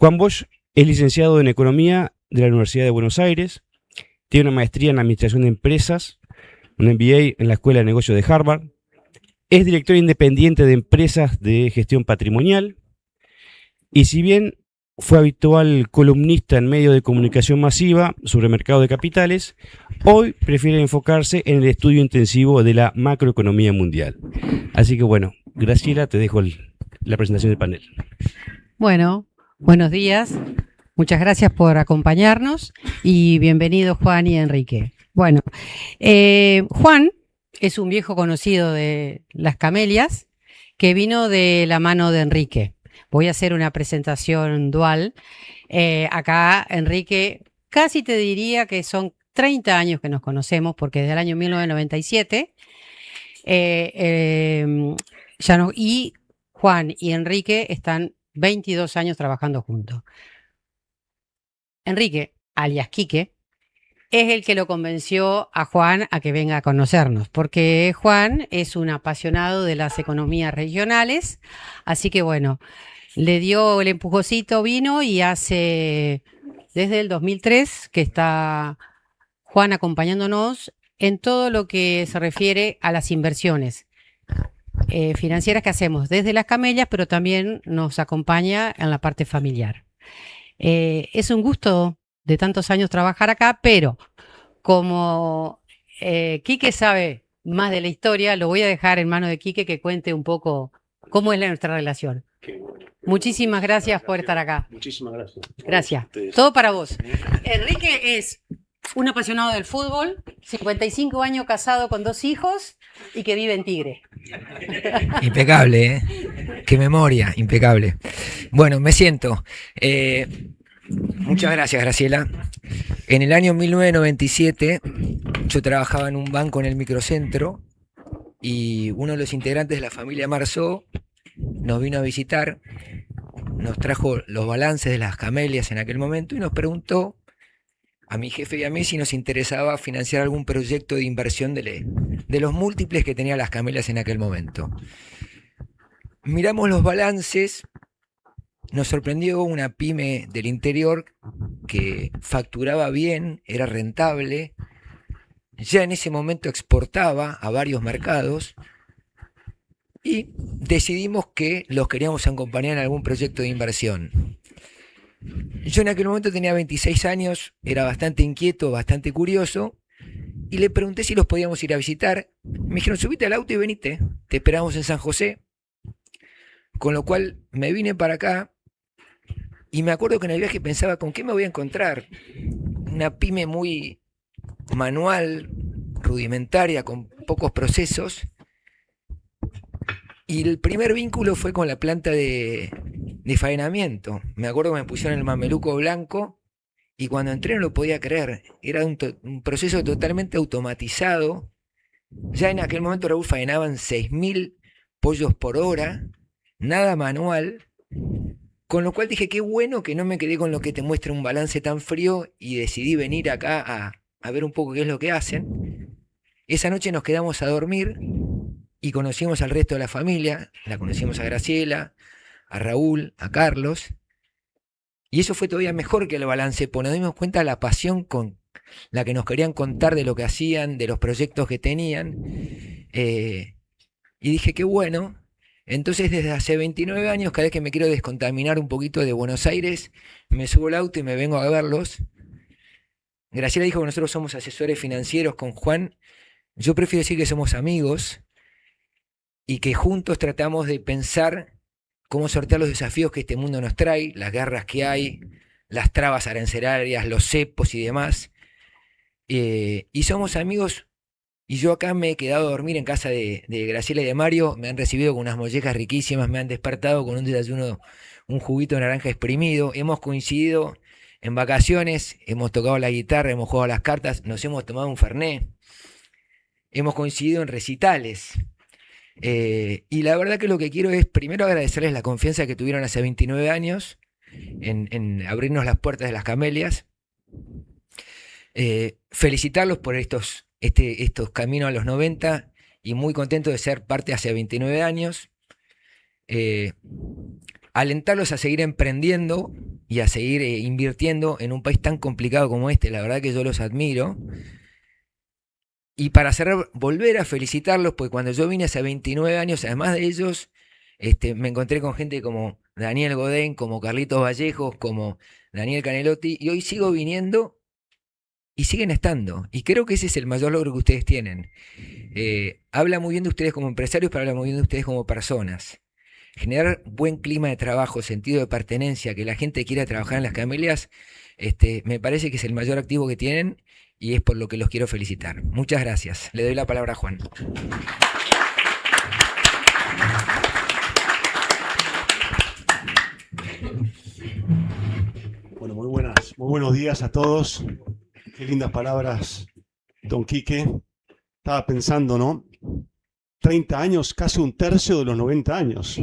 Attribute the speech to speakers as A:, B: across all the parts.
A: Juan Bosch es licenciado en Economía de la Universidad de Buenos Aires, tiene una maestría en Administración de Empresas, un MBA en la Escuela de Negocios de Harvard, es director independiente de empresas de gestión patrimonial y si bien fue habitual columnista en medios de comunicación masiva sobre mercado de capitales, hoy prefiere enfocarse en el estudio intensivo de la macroeconomía mundial. Así que bueno, Graciela, te dejo la presentación del panel.
B: Bueno, buenos días. Muchas gracias por acompañarnos y bienvenidos Juan y Enrique. Bueno, Juan es un viejo conocido de Las Camelias que vino de la mano de Enrique. Voy a hacer una presentación dual. Acá, Enrique, casi te diría que son 30 años que nos conocemos, porque desde el año 1997 y Juan y Enrique están 22 años trabajando juntos. Enrique, alias Quique, es el que lo convenció a Juan a que venga a conocernos, porque Juan es un apasionado de las economías regionales, así que bueno, le dio el empujoncito, vino y hace desde el 2003 que está Juan acompañándonos en todo lo que se refiere a las inversiones financieras que hacemos desde Las Camelias, pero también nos acompaña en la parte familiar. Es un gusto de tantos años trabajar acá, pero como Quique sabe más de la historia, lo voy a dejar en manos de Quique que cuente un poco cómo es nuestra relación. Muchísimas gracias por estar acá.
A: Muchísimas gracias.
B: Gracias. Todo para vos. Enrique es un apasionado del fútbol, 55 años casado con 2 hijos y que vive en Tigre.
C: Impecable, ¿eh? Qué memoria, impecable. Bueno, me siento. Muchas gracias, Graciela. En el año 1997 yo trabajaba en un banco en el microcentro y uno de los integrantes de la familia Marceau nos vino a visitar, nos trajo los balances de Las Camelias en aquel momento y nos preguntó a mi jefe y a mí si nos interesaba financiar algún proyecto de inversión de los múltiples que tenía Las Camelias en aquel momento. Miramos los balances, nos sorprendió una pyme del interior que facturaba bien, era rentable, ya en ese momento exportaba a varios mercados y decidimos que los queríamos acompañar en algún proyecto de inversión. Yo en aquel momento tenía 26 años, era bastante inquieto, bastante curioso, y le pregunté si los podíamos ir a visitar. Me dijeron, subite al auto y venite, te esperamos en San José. Con lo cual me vine para acá, y me acuerdo que en el viaje pensaba, ¿con qué me voy a encontrar? Una pyme muy manual, rudimentaria, con pocos procesos. Y el primer vínculo fue con la planta de faenamiento. Me acuerdo que me pusieron el mameluco blanco y cuando entré no lo podía creer. Era un proceso totalmente automatizado. Ya en aquel momento Raúl faenaban 6.000 pollos por hora, nada manual. Con lo cual dije, qué bueno que no me quedé con lo que te muestra un balance tan frío y decidí venir acá a ver un poco qué es lo que hacen. Esa noche nos quedamos a dormir y conocimos al resto de la familia. La conocimos a Graciela, a Raúl, a Carlos, y eso fue todavía mejor que el balance, porque nos dimos cuenta de la pasión con la que nos querían contar de lo que hacían, de los proyectos que tenían, y dije, qué bueno. Entonces desde hace 29 años, cada vez que me quiero descontaminar un poquito de Buenos Aires, me subo al auto y me vengo a verlos. Graciela dijo que nosotros somos asesores financieros con Juan. Yo prefiero decir que somos amigos y que juntos tratamos de pensar cómo sortear los desafíos que este mundo nos trae, las guerras que hay, las trabas arancelarias, los cepos y demás. Y somos amigos, y yo acá me he quedado a dormir en casa de Graciela y de Mario, me han recibido con unas mollejas riquísimas, me han despertado con un desayuno, un juguito de naranja exprimido, hemos coincidido en vacaciones, hemos tocado la guitarra, hemos jugado a las cartas, nos hemos tomado un fernet, hemos coincidido en recitales. Y la verdad que lo que quiero es primero agradecerles la confianza que tuvieron hace 29 años en abrirnos las puertas de Las Camelias, felicitarlos por estos caminos a los 90 y muy contento de ser parte hace 29 años, alentarlos a seguir emprendiendo y a seguir invirtiendo en un país tan complicado como este. La verdad que yo los admiro. Y para cerrar, volver a felicitarlos, porque cuando yo vine hace 29 años, además de ellos, me encontré con gente como Daniel Godén, como Carlitos Vallejos, como Daniel Canelotti, y hoy sigo viniendo y siguen estando. Y creo que ese es el mayor logro que ustedes tienen. Habla muy bien de ustedes como empresarios, pero habla muy bien de ustedes como personas. Generar buen clima de trabajo, sentido de pertenencia, que la gente quiera trabajar en las camelias, me parece que es el mayor activo que tienen y es por lo que los quiero felicitar. Muchas gracias. Le doy la palabra a Juan.
D: Bueno, muy buenos días a todos. Qué lindas palabras, don Quique. Estaba pensando, ¿no? 30 años, casi un tercio de los 90 años.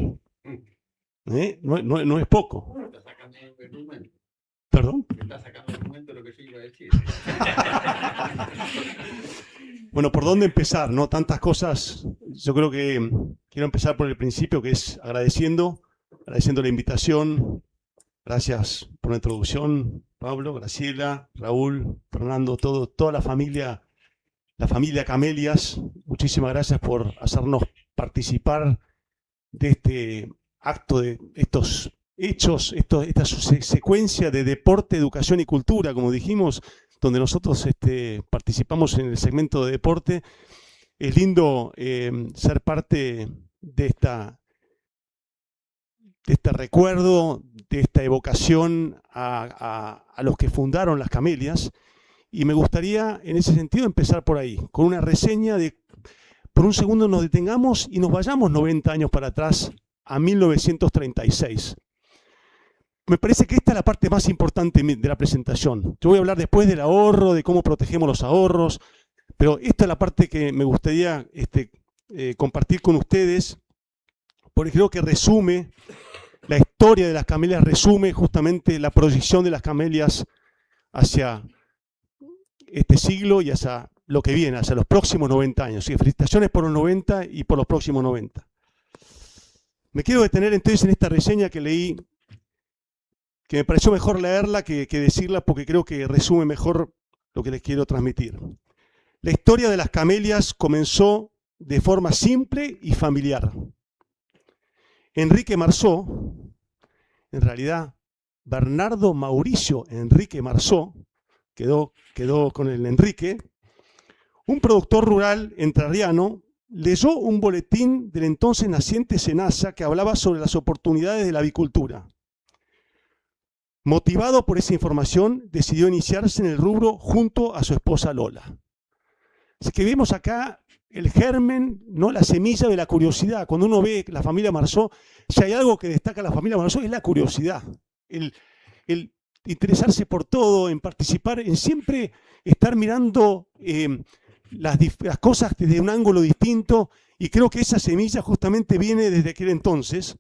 D: No es poco. ¿Perdón? Bueno, ¿por dónde empezar? ¿No? Tantas cosas. Yo creo que quiero empezar por el principio, que es agradeciendo la invitación. Gracias por la introducción, Pablo, Graciela, Raúl, Fernando, toda la familia Camelias. Muchísimas gracias por hacernos participar de este acto, de estos hechos, esta secuencia de deporte, educación y cultura, como dijimos, donde nosotros participamos en el segmento de deporte. Es lindo ser parte de este recuerdo, de esta evocación a los que fundaron las Camelias, y me gustaría en ese sentido empezar por ahí, con una reseña de, por un segundo nos detengamos y nos vayamos 90 años para atrás, a 1936. Me parece que esta es la parte más importante de la presentación. Yo voy a hablar después del ahorro, de cómo protegemos los ahorros, pero esta es la parte que me gustaría compartir con ustedes, porque creo que resume la historia de las camelias, resume justamente la proyección de las camelias hacia este siglo y hacia lo que viene, hacia los próximos 90 años. Y felicitaciones por los 90 y por los próximos 90. Me quiero detener entonces en esta reseña que leí, que me pareció mejor leerla que decirla, porque creo que resume mejor lo que les quiero transmitir. La historia de las camelias comenzó de forma simple y familiar. Enrique Marceau, en realidad Bernardo Mauricio Enrique Marceau, quedó con el Enrique, un productor rural entrerriano, leyó un boletín del entonces naciente SENASA que hablaba sobre las oportunidades de la avicultura. Motivado por esa información, decidió iniciarse en el rubro junto a su esposa Lola. Así que vemos acá el germen, ¿no? La semilla de la curiosidad. Cuando uno ve la familia Marceau, si hay algo que destaca a la familia Marceau es la curiosidad, el interesarse por todo, en participar, en siempre estar mirando las cosas desde un ángulo distinto, y creo que esa semilla justamente viene desde aquel entonces.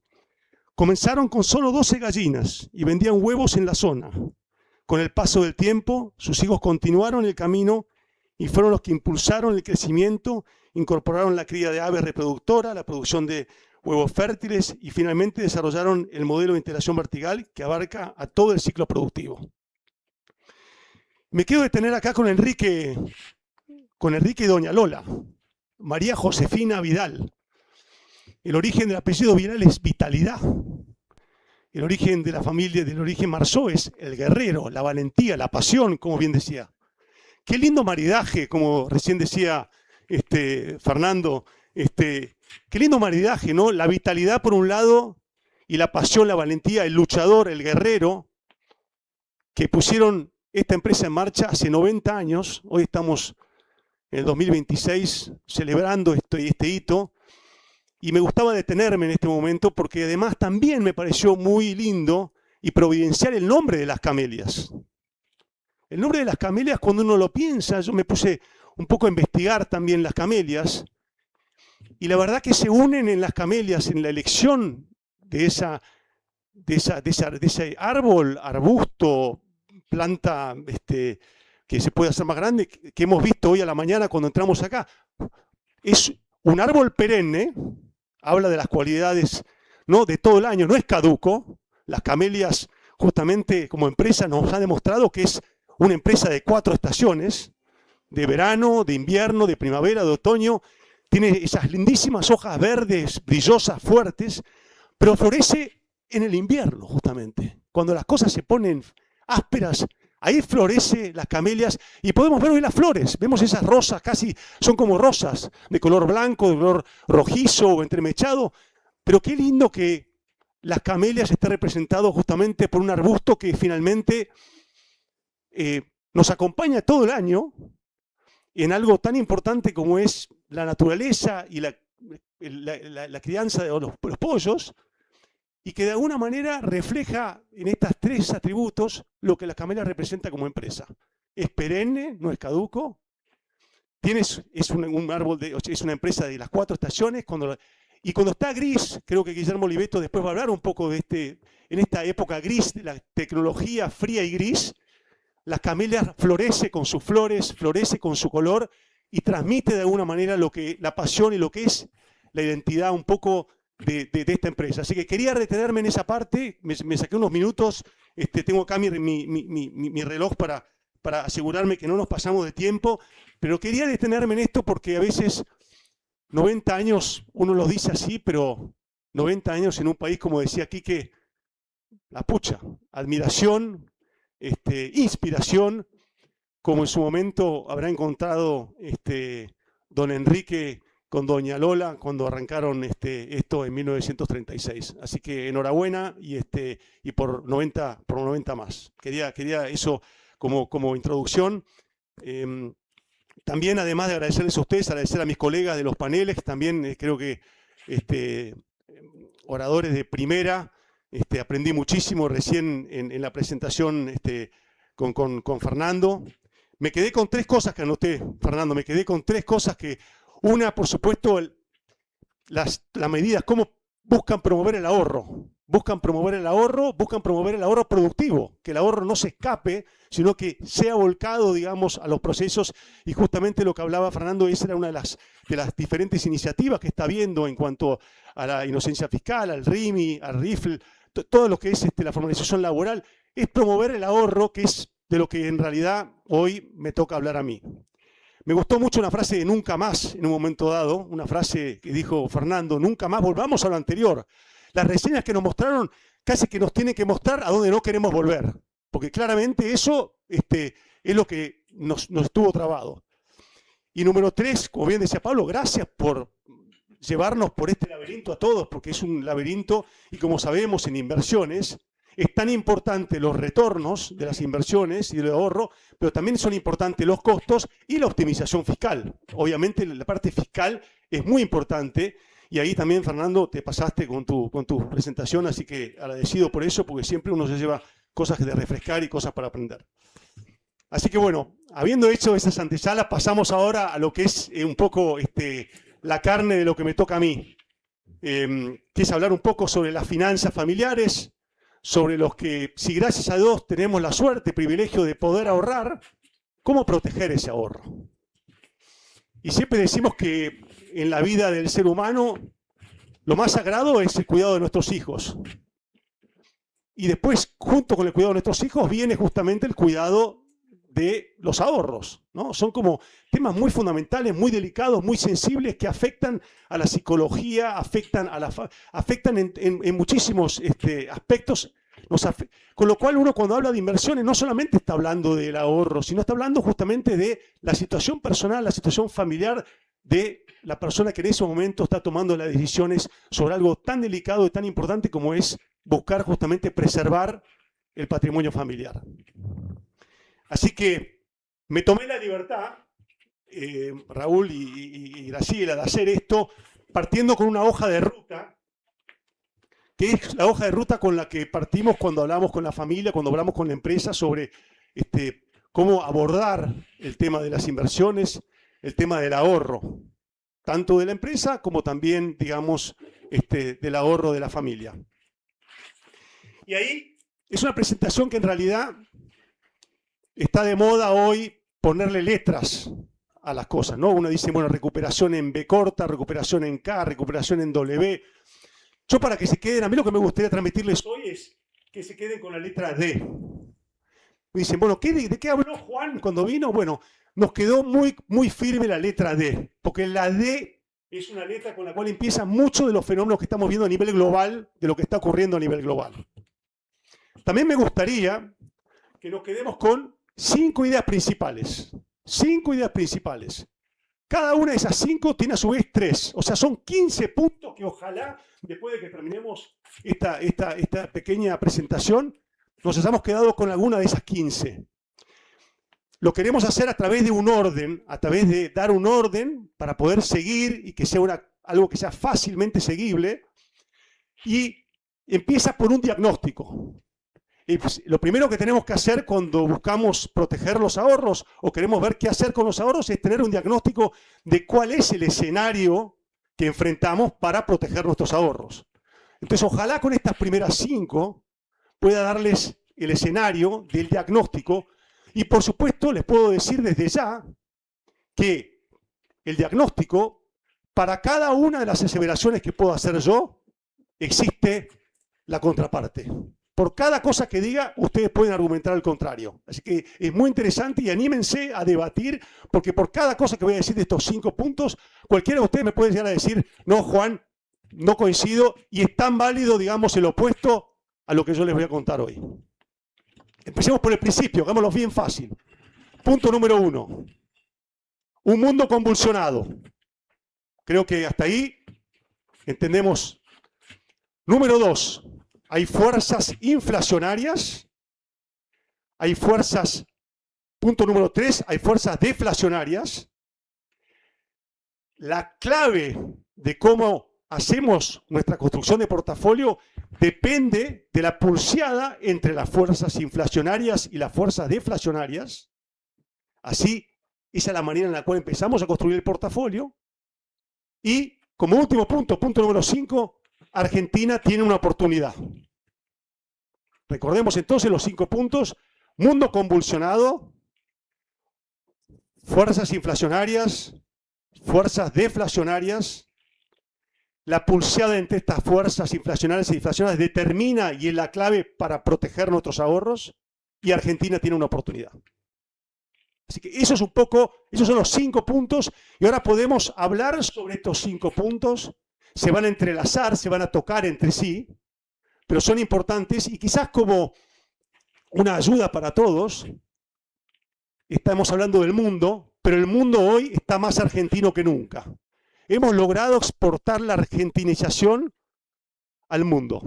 D: Comenzaron con solo 12 gallinas y vendían huevos en la zona. Con el paso del tiempo, sus hijos continuaron el camino y fueron los que impulsaron el crecimiento, incorporaron la cría de aves reproductoras, la producción de huevos fértiles y finalmente desarrollaron el modelo de integración vertical que abarca a todo el ciclo productivo. Me quiero detener acá con Enrique y doña Lola, María Josefina Vidal. El origen del apellido Vidal es vitalidad. El origen de la familia, del origen Marceau, es el guerrero, la valentía, la pasión, como bien decía. Qué lindo maridaje, como recién decía Fernando, qué lindo maridaje, ¿no? La vitalidad por un lado y la pasión, la valentía, el luchador, el guerrero, que pusieron esta empresa en marcha hace 90 años. Hoy estamos en el 2026 celebrando este hito. Y me gustaba detenerme en este momento porque además también me pareció muy lindo y providencial el nombre de las camelias. El nombre de las camelias, cuando uno lo piensa, yo me puse un poco a investigar también las camelias, y la verdad que se unen en las camelias en la elección de ese árbol, arbusto, planta que se puede hacer más grande, que hemos visto hoy a la mañana cuando entramos acá. Es un árbol perenne. Habla de las cualidades, ¿no?, de todo el año, no es caduco. Las camelias justamente como empresa nos ha demostrado que es una empresa de 4 estaciones, de verano, de invierno, de primavera, de otoño. Tiene esas lindísimas hojas verdes, brillosas, fuertes, pero florece en el invierno justamente. Cuando las cosas se ponen ásperas, ahí florece las camelias y podemos ver hoy las flores. Vemos esas rosas, casi son como rosas, de color blanco, de color rojizo o entremechado. Pero qué lindo que las camelias estén representadas justamente por un arbusto que finalmente nos acompaña todo el año en algo tan importante como es la naturaleza y la crianza de los pollos, y que de alguna manera refleja en estas 3 atributos lo que la camelia representa como empresa. Es perenne, no es caduco, es un árbol, es una empresa de las 4 estaciones, y cuando está gris, creo que Guillermo Oliveto después va a hablar un poco de en esta época gris, de la tecnología fría y gris, la camelia florece con sus flores, florece con su color y transmite de alguna manera la pasión y lo que es la identidad un poco de esta empresa. Así que quería retenerme en esa parte, me saqué unos minutos, tengo acá mi reloj para asegurarme que no nos pasamos de tiempo, pero quería detenerme en esto porque a veces 90 años, uno los dice así, pero 90 años en un país, como decía Quique, la pucha, admiración, inspiración, como en su momento habrá encontrado don Enrique con doña Lola cuando arrancaron esto en 1936. Así que enhorabuena y por 90 más. Quería eso como introducción. También, además de agradecerles a ustedes, agradecer a mis colegas de los paneles, también creo que oradores de primera. Aprendí muchísimo recién en la presentación con Fernando. Me quedé con 3 cosas que anoté, Fernando. Me quedé con 3 cosas que, una, por supuesto, las medidas, cómo buscan promover el ahorro. Buscan promover el ahorro productivo, que el ahorro no se escape, sino que sea volcado, digamos, a los procesos. Y justamente lo que hablaba Fernando, esa era una de las diferentes iniciativas que está viendo en cuanto a la inocencia fiscal, al RIMI, al RIFL, todo lo que es la formalización laboral, es promover el ahorro, que es de lo que en realidad hoy me toca hablar a mí. Me gustó mucho una frase de nunca más en un momento dado, una frase que dijo Fernando, nunca más volvamos a lo anterior. Las reseñas que nos mostraron casi que nos tienen que mostrar a dónde no queremos volver, porque claramente eso es lo que nos estuvo trabado. Y número 3, como bien decía Pablo, gracias por llevarnos por este laberinto a todos, porque es un laberinto y como sabemos en inversiones, es tan importante los retornos de las inversiones y del ahorro, pero también son importantes los costos y la optimización fiscal. Obviamente la parte fiscal es muy importante y ahí también, Fernando, te pasaste con tu presentación, así que agradecido por eso, porque siempre uno se lleva cosas de refrescar y cosas para aprender. Así que bueno, habiendo hecho esas antesalas, pasamos ahora a lo que es un poco la carne de lo que me toca a mí, que es hablar un poco sobre las finanzas familiares, sobre los que, si gracias a Dios tenemos la suerte, privilegio de poder ahorrar, ¿cómo proteger ese ahorro? Y siempre decimos que en la vida del ser humano lo más sagrado es el cuidado de nuestros hijos. Y después, junto con el cuidado de nuestros hijos, viene justamente el cuidado de los ahorros, ¿no? Son como temas muy fundamentales, muy delicados, muy sensibles, que afectan a la psicología, afectan en muchísimos aspectos. Con lo cual uno, cuando habla de inversiones, no solamente está hablando del ahorro, sino está hablando justamente de la situación personal, la situación familiar de la persona que en ese momento está tomando las decisiones sobre algo tan delicado y tan importante como es buscar justamente preservar el patrimonio familiar. Así que me tomé la libertad, Raúl y Graciela, de hacer esto partiendo con una hoja de ruta, que es la hoja de ruta con la que partimos cuando hablamos con la familia, cuando hablamos con la empresa sobre cómo abordar el tema de las inversiones, el tema del ahorro, tanto de la empresa como también, digamos, del ahorro de la familia. Y ahí es una presentación que en realidad está de moda hoy ponerle letras a las cosas, ¿no? Uno dice, bueno, recuperación en B corta, recuperación en K, recuperación en W. Yo, para que se queden, a mí lo que me gustaría transmitirles hoy es que se queden con la letra D. Me dicen, bueno, ¿de qué habló Juan cuando vino? Bueno, nos quedó muy, muy firme la letra D, porque la D es una letra con la cual empiezan muchos de los fenómenos que estamos viendo a nivel global, de lo que está ocurriendo a nivel global. También me gustaría que nos quedemos con 5 ideas principales. 5 ideas principales. Cada una de esas 5 tiene a su vez 3. O sea, son 15 puntos que ojalá, después de que terminemos esta pequeña presentación, nos hayamos quedado con alguna de esas 15. Lo queremos hacer a través de un orden, a través de dar un orden para poder seguir y que sea algo que sea fácilmente seguible. Y empieza por un diagnóstico. Y pues, lo primero que tenemos que hacer cuando buscamos proteger los ahorros o queremos ver qué hacer con los ahorros es tener un diagnóstico de cuál es el escenario que enfrentamos para proteger nuestros ahorros. Entonces, ojalá con estas primeras 5 pueda darles el escenario del diagnóstico y, por supuesto, les puedo decir desde ya que el diagnóstico, para cada una de las aseveraciones que puedo hacer yo, existe la contraparte. Por cada cosa que diga, ustedes pueden argumentar al contrario. Así que es muy interesante y anímense a debatir, porque por cada cosa que voy a decir de estos 5 puntos, cualquiera de ustedes me puede llegar a decir, no, Juan, no coincido, y es tan válido, digamos, el opuesto a lo que yo les voy a contar hoy. Empecemos por el principio, hagámoslo bien fácil. Punto número 1. Un mundo convulsionado. Creo que hasta ahí entendemos. Número 2. Hay fuerzas inflacionarias, hay fuerzas, punto número 3, hay fuerzas deflacionarias. La clave de cómo hacemos nuestra construcción de portafolio depende de la pulseada entre las fuerzas inflacionarias y las fuerzas deflacionarias. Así, esa es la manera en la cual empezamos a construir el portafolio. Y como último punto, punto número 5, Argentina tiene una oportunidad. Recordemos entonces los 5 puntos. Mundo convulsionado, fuerzas inflacionarias, fuerzas deflacionarias. La pulseada entre estas fuerzas inflacionarias y deflacionarias determina y es la clave para proteger nuestros ahorros. Y Argentina tiene una oportunidad. Así que eso es un poco, esos son los 5 puntos. Y ahora podemos hablar sobre estos 5 puntos. Se van a entrelazar, se van a tocar entre sí, pero son importantes y quizás como una ayuda para todos. Estamos hablando del mundo, pero el mundo hoy está más argentino que nunca. Hemos logrado exportar la argentinización al mundo.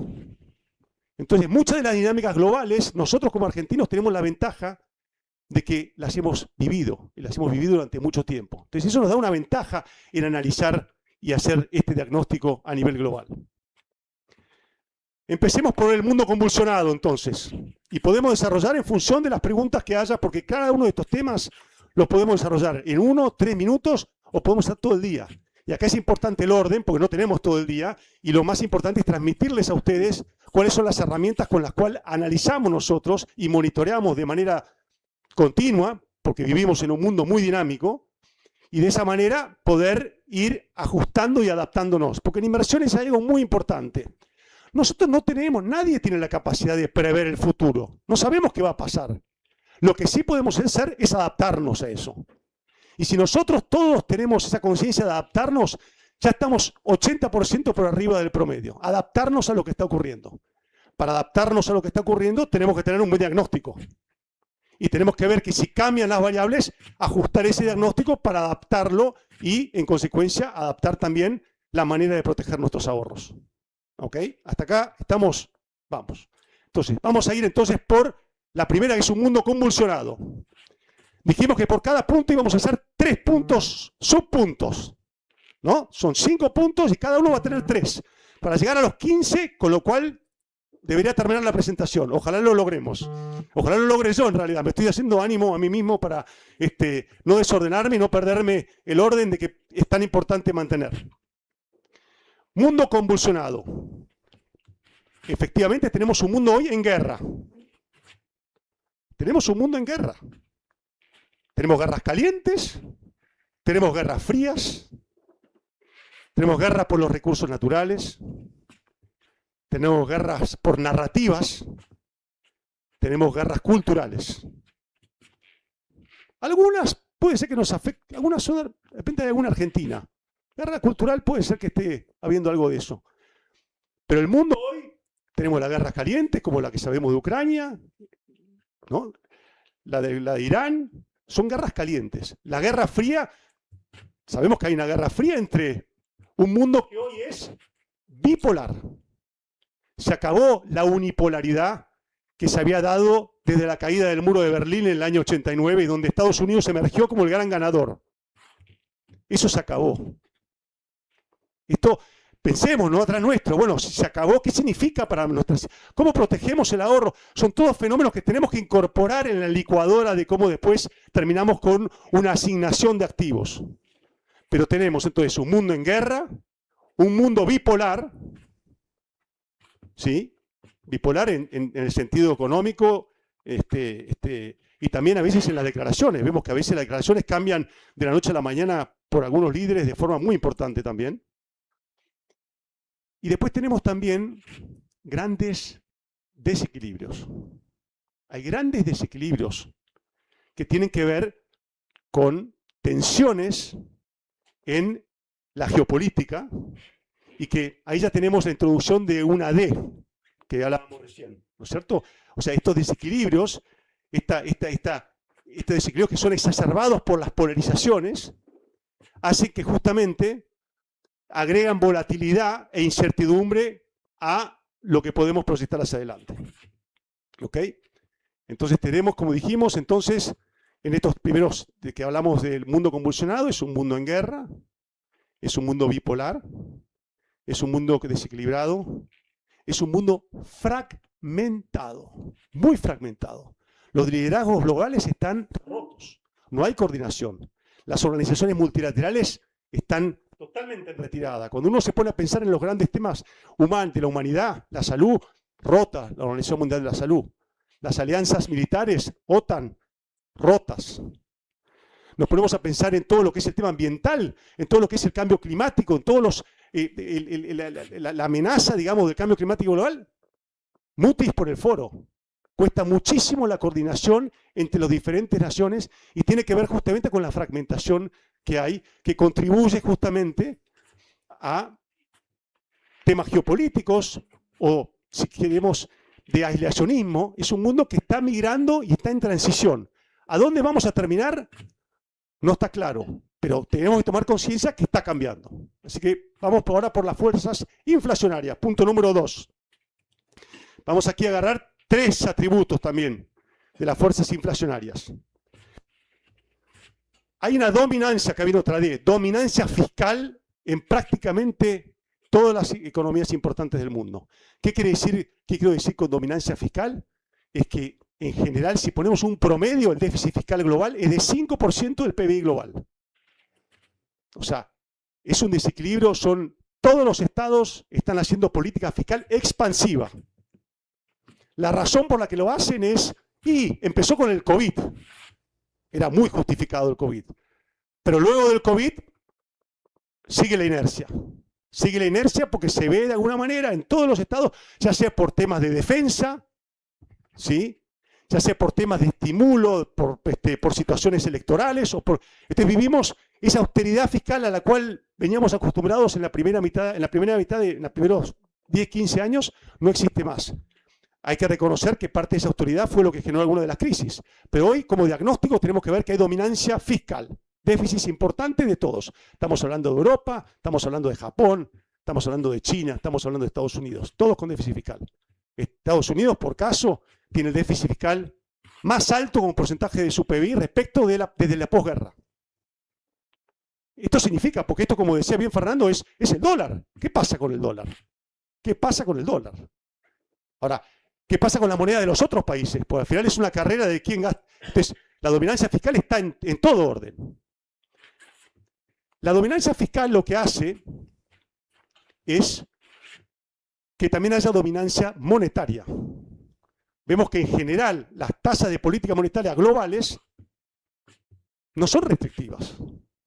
D: Entonces, muchas de las dinámicas globales, nosotros como argentinos tenemos la ventaja de que las hemos vivido, y las hemos vivido durante mucho tiempo. Entonces, eso nos da una ventaja en analizar y hacer este diagnóstico a nivel global. Empecemos por el mundo convulsionado, entonces. Y podemos desarrollar en función de las preguntas que haya, porque cada uno de estos temas los podemos desarrollar en 1, 3 minutos o podemos estar todo el día. Y acá es importante el orden, porque no tenemos todo el día. Y lo más importante es transmitirles a ustedes cuáles son las herramientas con las cuales analizamos nosotros y monitoreamos de manera continua, porque vivimos en un mundo muy dinámico. Y de esa manera poder ir ajustando y adaptándonos. Porque en inversiones hay algo muy importante. Nosotros no tenemos, nadie tiene la capacidad de prever el futuro. No sabemos qué va a pasar. Lo que sí podemos hacer es adaptarnos a eso. Y si nosotros todos tenemos esa conciencia de adaptarnos, ya estamos 80% por arriba del promedio. Adaptarnos a lo que está ocurriendo. Para adaptarnos a lo que está ocurriendo tenemos que tener un buen diagnóstico. Y tenemos que ver que si cambian las variables, ajustar ese diagnóstico para adaptarlo y, en consecuencia, adaptar también la manera de proteger nuestros ahorros. ¿Ok? Hasta acá estamos, vamos. Entonces, vamos a ir entonces por la primera, que es un mundo convulsionado. Dijimos que por cada punto íbamos a hacer 3 puntos, subpuntos. ¿No? Son 5 puntos y cada uno va a tener 3. Para llegar a los 15, con lo cual debería terminar la presentación. Ojalá lo logremos. Ojalá lo logre yo en realidad. Me estoy haciendo ánimo a mí mismo para no desordenarme y no perderme el orden de que es tan importante mantener. Mundo convulsionado. Efectivamente tenemos un mundo hoy en guerra. Tenemos un mundo en guerra. Tenemos guerras calientes, tenemos guerras frías, tenemos guerras por los recursos naturales, tenemos guerras por narrativas, tenemos guerras culturales. Algunas puede ser que nos afecten, algunas son, depende de alguna Argentina. Guerra cultural puede ser que esté habiendo algo de eso. Pero el mundo hoy, tenemos las guerras calientes, como la que sabemos de Ucrania, ¿no? La de Irán, son guerras calientes. La Guerra Fría, sabemos que hay una guerra fría entre un mundo que hoy es bipolar. Se acabó la unipolaridad que se había dado desde la caída del muro de Berlín en el año 89 y donde Estados Unidos emergió como el gran ganador. Eso se acabó. Esto, pensemos, ¿no? Atrás nuestro. Bueno, si se acabó, ¿qué significa para nuestras... ¿Cómo protegemos el ahorro? Son todos fenómenos que tenemos que incorporar en la licuadora de cómo después terminamos con una asignación de activos. Pero tenemos entonces un mundo en guerra, un mundo bipolar, ¿sí? Bipolar en el sentido económico, y también a veces en las declaraciones. Vemos que a veces las declaraciones cambian de la noche a la mañana por algunos líderes de forma muy importante también. Y después tenemos también grandes desequilibrios. Hay grandes desequilibrios que tienen que ver con tensiones en la geopolítica y que ahí ya tenemos la introducción de una D que hablábamos recién, ¿no es cierto? O sea, estos desequilibrios, estos desequilibrios que son exacerbados por las polarizaciones, hacen que justamente agregan volatilidad e incertidumbre a lo que podemos proyectar hacia adelante. ¿Ok? Entonces tenemos, como dijimos, entonces, en estos primeros de que hablamos del mundo convulsionado, es un mundo en guerra, es un mundo bipolar, es un mundo desequilibrado, es un mundo fragmentado, muy fragmentado. Los liderazgos globales están rotos, no hay coordinación. Las organizaciones multilaterales están totalmente en retirada. Cuando uno se pone a pensar en los grandes temas humanos de la humanidad, la salud, rota la Organización Mundial de la Salud. Las alianzas militares, OTAN, rotas. Nos ponemos a pensar en todo lo que es el tema ambiental, en todo lo que es el cambio climático, en todos los la amenaza, digamos, del cambio climático global. Mutis por el foro. Cuesta muchísimo la coordinación entre las diferentes naciones y tiene que ver justamente con la fragmentación que hay, que contribuye justamente a temas geopolíticos o, si queremos, de aislacionismo. Es un mundo que está migrando y está en transición. ¿A dónde vamos a terminar? No está claro, pero tenemos que tomar conciencia que está cambiando. Así que vamos ahora por las fuerzas inflacionarias. Punto número 2. Vamos aquí a agarrar 3 atributos también de las fuerzas inflacionarias. Hay una dominancia, que viene otra D, dominancia fiscal en prácticamente todas las economías importantes del mundo. ¿Qué quiere decir? ¿Qué quiero decir con dominancia fiscal? Es que en general, si ponemos un promedio, el déficit fiscal global es de 5% del PBI global. O sea, es un desequilibrio, todos los estados están haciendo política fiscal expansiva. La razón por la que lo hacen empezó con el COVID. Era muy justificado el COVID. Pero luego del COVID sigue la inercia. Sigue la inercia porque se ve de alguna manera en todos los estados, ya sea por temas de defensa, ¿sí? Ya sea por temas de estímulo, por situaciones electorales. Entonces vivimos esa austeridad fiscal a la cual veníamos acostumbrados en los primeros 10, 15 años, no existe más. Hay que reconocer que parte de esa austeridad fue lo que generó alguna de las crisis. Pero hoy, como diagnóstico, tenemos que ver que hay dominancia fiscal. Déficits importantes de todos. Estamos hablando de Europa, estamos hablando de Japón, estamos hablando de China, estamos hablando de Estados Unidos. Todos con déficit fiscal. Estados Unidos, por caso, tiene el déficit fiscal más alto como porcentaje de su PBI respecto desde la posguerra. Esto significa, porque esto, como decía bien Fernando, es el dólar. ¿Qué pasa con el dólar? ¿Qué pasa con el dólar? Ahora, ¿qué pasa con la moneda de los otros países? Pues al final es una carrera de quién gasta. Entonces, la dominancia fiscal está en todo orden. La dominancia fiscal lo que hace es que también haya dominancia monetaria. Vemos que en general las tasas de política monetaria globales no son restrictivas,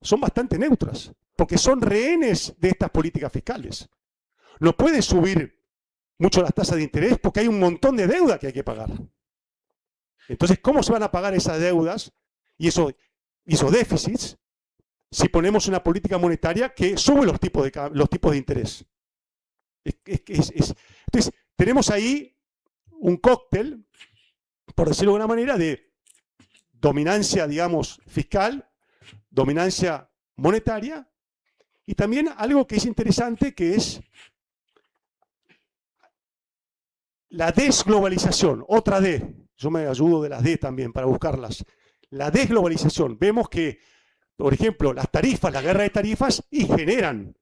D: son bastante neutras, porque son rehenes de estas políticas fiscales. No pueden subir mucho las tasas de interés porque hay un montón de deuda que hay que pagar. Entonces, ¿cómo se van a pagar esas deudas y esos déficits si ponemos una política monetaria que sube los tipos de interés? Entonces, tenemos ahí un cóctel, por decirlo de alguna manera, de dominancia, digamos, fiscal, dominancia monetaria, y también algo que es interesante, que es la desglobalización, otra D. Yo me ayudo de las D también para buscarlas. La desglobalización. Vemos que, por ejemplo, las tarifas, la guerra de tarifas, y generan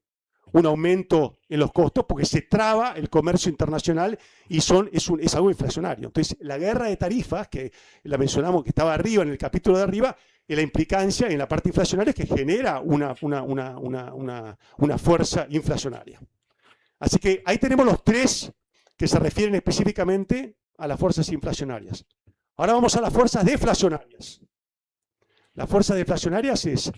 D: un aumento en los costos porque se traba el comercio internacional y es algo inflacionario. Entonces, la guerra de tarifas, que la mencionamos, que estaba arriba en el capítulo de arriba, la implicancia en la parte inflacionaria es que genera una fuerza inflacionaria. Así que ahí tenemos los tres que se refieren específicamente a las fuerzas inflacionarias. Ahora vamos a las fuerzas deflacionarias. Las fuerzas deflacionarias es,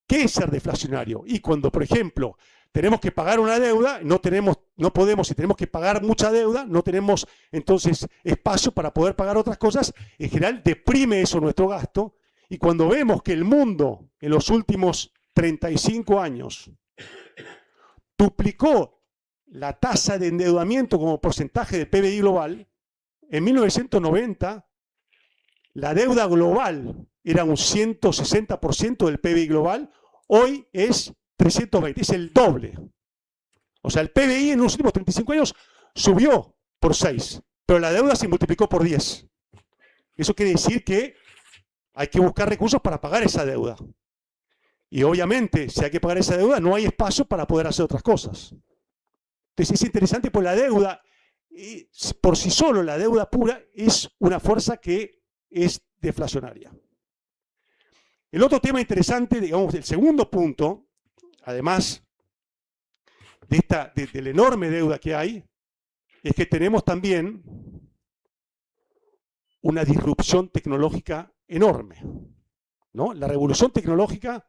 D: ¿qué es ser deflacionario? Y cuando, por ejemplo, tenemos que pagar una deuda, no podemos, si tenemos que pagar mucha deuda, no tenemos entonces espacio para poder pagar otras cosas, en general deprime eso nuestro gasto, y cuando vemos que el mundo en los últimos 35 años duplicó la tasa de endeudamiento como porcentaje del PBI global, en 1990 la deuda global era un 160% del PBI global, hoy es 320, es el doble. O sea, el PBI en los últimos 35 años subió por 6, pero la deuda se multiplicó por 10. Eso quiere decir que hay que buscar recursos para pagar esa deuda. Y obviamente, si hay que pagar esa deuda, no hay espacio para poder hacer otras cosas. Entonces es interesante porque la deuda, por sí solo, la deuda pura es una fuerza que es deflacionaria. El otro tema interesante, digamos, el segundo punto, además de la enorme deuda que hay, es que tenemos también una disrupción tecnológica enorme, ¿no? La revolución tecnológica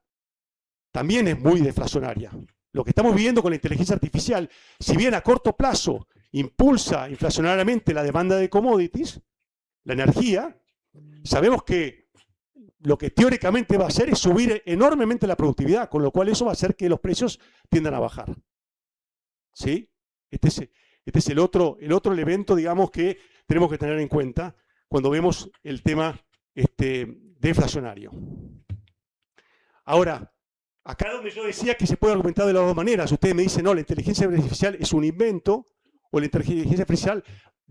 D: también es muy deflacionaria. Lo que estamos viviendo con la inteligencia artificial, si bien a corto plazo impulsa inflacionariamente la demanda de commodities, la energía, sabemos que lo que teóricamente va a hacer es subir enormemente la productividad, con lo cual eso va a hacer que los precios tiendan a bajar. ¿Sí? Este es el otro elemento, digamos, que tenemos que tener en cuenta cuando vemos el tema deflacionario. Ahora, acá donde yo decía que se puede argumentar de las dos maneras, ustedes me dicen, no, la inteligencia artificial es un invento, o la inteligencia artificial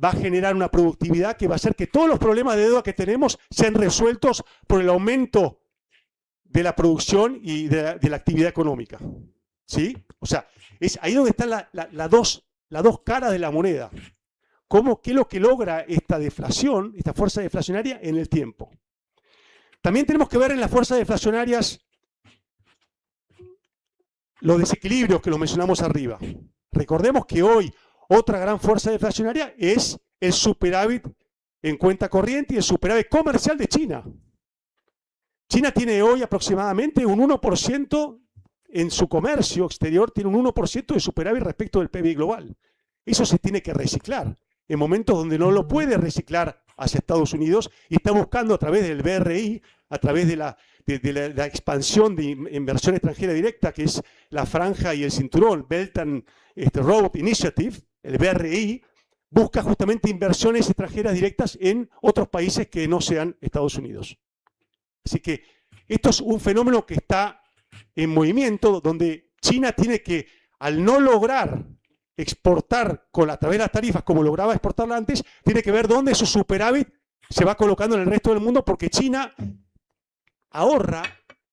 D: va a generar una productividad que va a hacer que todos los problemas de deuda que tenemos sean resueltos por el aumento de la producción y de la actividad económica. ¿Sí? O sea, es ahí donde están las dos caras de la moneda. ¿Qué es lo que logra esta deflación, esta fuerza deflacionaria en el tiempo? También tenemos que ver en las fuerzas deflacionarias los desequilibrios que los mencionamos arriba. Recordemos que hoy otra gran fuerza deflacionaria es el superávit en cuenta corriente y el superávit comercial de China. China tiene hoy aproximadamente un 1% en su comercio exterior, tiene un 1% de superávit respecto del PBI global. Eso se tiene que reciclar en momentos donde no lo puede reciclar hacia Estados Unidos y está buscando a través del BRI, a través de la expansión de inversión extranjera directa, que es la franja y el cinturón, Belt and Road Initiative, el BRI, busca justamente inversiones extranjeras directas en otros países que no sean Estados Unidos. Así que esto es un fenómeno que está en movimiento, donde China tiene que, al no lograr exportar a través de las tarifas como lograba exportarla antes, tiene que ver dónde su superávit se va colocando en el resto del mundo, porque China ahorra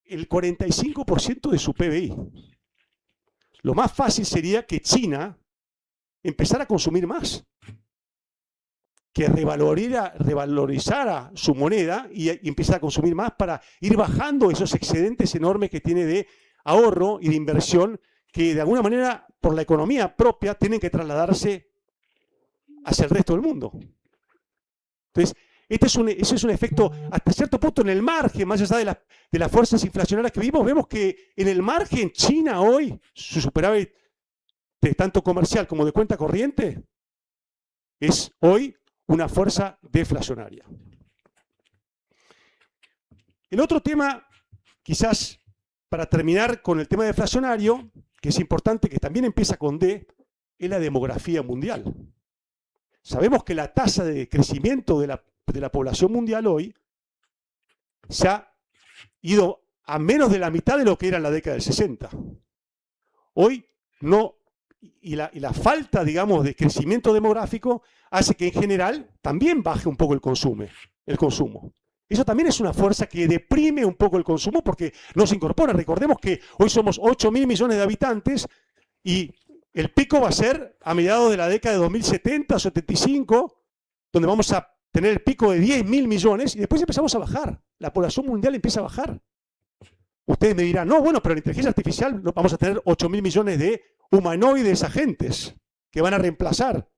D: el 45% de su PBI. Lo más fácil sería que China empezara a consumir más, que revalorizara su moneda y empezara a consumir más para ir bajando esos excedentes enormes que tiene de ahorro y de inversión, que de alguna manera por la economía propia tienen que trasladarse hacia el resto del mundo. Entonces, ese es un efecto hasta cierto punto en el margen, más allá de las fuerzas inflacionarias que vimos. Vemos que en el margen China hoy, su superávit de tanto comercial como de cuenta corriente, es hoy una fuerza deflacionaria. El otro tema, quizás para terminar con el tema deflacionario, que es importante, que también empieza con D, es la demografía mundial. Sabemos que la tasa de crecimiento de la población mundial hoy se ha ido a menos de la mitad de lo que era en la década del 60. Hoy no, y la falta, digamos, de crecimiento demográfico hace que en general también baje un poco el consumo. Eso también es una fuerza que deprime un poco el consumo porque no se incorpora. Recordemos que hoy somos 8.000 millones de habitantes y el pico va a ser a mediados de la década de 2070, 75, donde vamos a tener el pico de 10.000 millones y después empezamos a bajar. La población mundial empieza a bajar. Ustedes me dirán, no, bueno, pero la inteligencia artificial vamos a tener 8.000 millones de humanoides agentes que van a reemplazar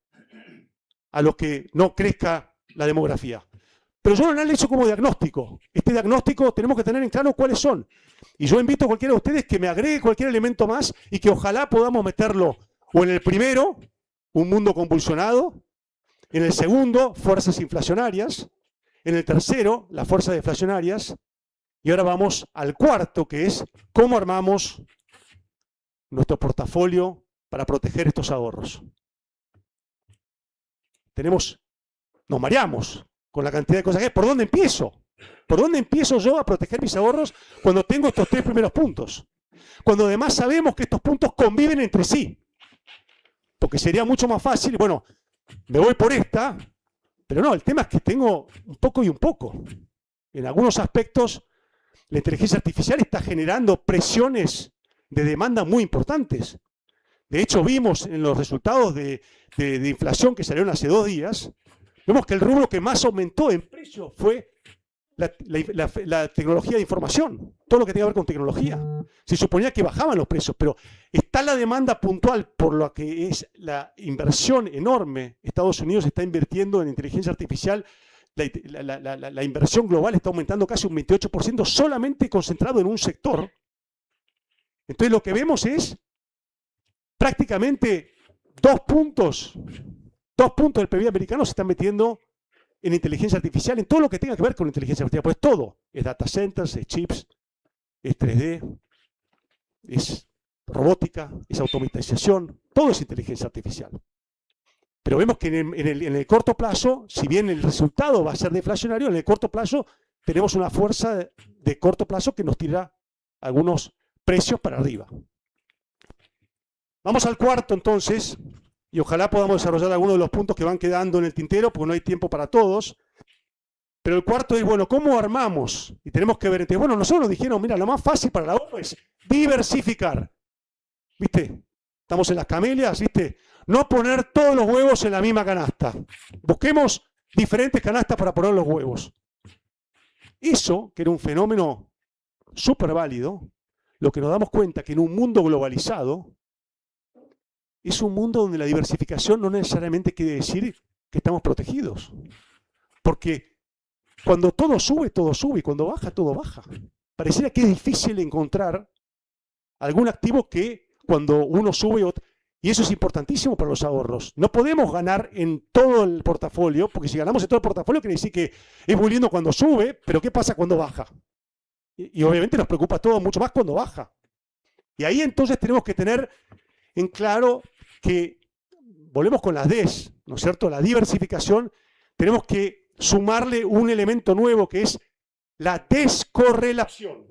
D: a los que no crezca la demografía. Pero yo no lo analizo como diagnóstico. Este diagnóstico tenemos que tener en claro cuáles son. Y yo invito a cualquiera de ustedes que me agregue cualquier elemento más y que ojalá podamos meterlo o en el primero, un mundo convulsionado, en el segundo, fuerzas inflacionarias, en el tercero, las fuerzas deflacionarias, y ahora vamos al cuarto, que es cómo armamos nuestro portafolio para proteger estos ahorros. Nos mareamos con la cantidad de cosas que hay. ¿Por dónde empiezo? ¿Por dónde empiezo yo a proteger mis ahorros cuando tengo estos tres primeros puntos? Cuando además sabemos que estos puntos conviven entre sí. Porque sería mucho más fácil, bueno, me voy por esta, pero no, el tema es que tengo un poco y un poco. En algunos aspectos, la inteligencia artificial está generando presiones de demanda muy importantes. De hecho, vimos en los resultados de inflación que salieron hace 2 días, vemos que el rubro que más aumentó en precio fue la tecnología de información, todo lo que tenga que ver con tecnología. Se suponía que bajaban los precios, pero está la demanda puntual por lo que es la inversión enorme. Estados Unidos está invirtiendo en inteligencia artificial, la inversión global está aumentando casi un 28% solamente concentrado en un sector. Entonces lo que vemos es prácticamente 2 puntos del PIB americano se están metiendo en inteligencia artificial, en todo lo que tenga que ver con inteligencia artificial, pues todo, es data centers, es chips, es 3D, es robótica, es automatización, todo es inteligencia artificial. Pero vemos que en el corto plazo, si bien el resultado va a ser deflacionario, en el corto plazo tenemos una fuerza de corto plazo que nos tira algunos precios para arriba. Vamos al cuarto entonces, y ojalá podamos desarrollar algunos de los puntos que van quedando en el tintero, porque no hay tiempo para todos. Pero el cuarto es, bueno, ¿cómo armamos? Y tenemos que ver, entonces, bueno, nosotros nos dijeron, mira, lo más fácil para el ahorro es diversificar. ¿Viste? Estamos en las camelias, ¿viste? No poner todos los huevos en la misma canasta. Busquemos diferentes canastas para poner los huevos. Eso, que era un fenómeno súper válido, lo que nos damos cuenta que en un mundo globalizado, es un mundo donde la diversificación no necesariamente quiere decir que estamos protegidos. Porque cuando todo sube, y cuando baja, todo baja. Pareciera que es difícil encontrar algún activo que cuando uno sube, y eso es importantísimo para los ahorros. No podemos ganar en todo el portafolio, porque si ganamos en todo el portafolio quiere decir que es muy lindo cuando sube, pero ¿qué pasa cuando baja? Y obviamente nos preocupa todo mucho más cuando baja. Y ahí entonces tenemos que tener en claro que, volvemos con las Ds, ¿no es cierto? La diversificación, tenemos que sumarle un elemento nuevo que es la descorrelación.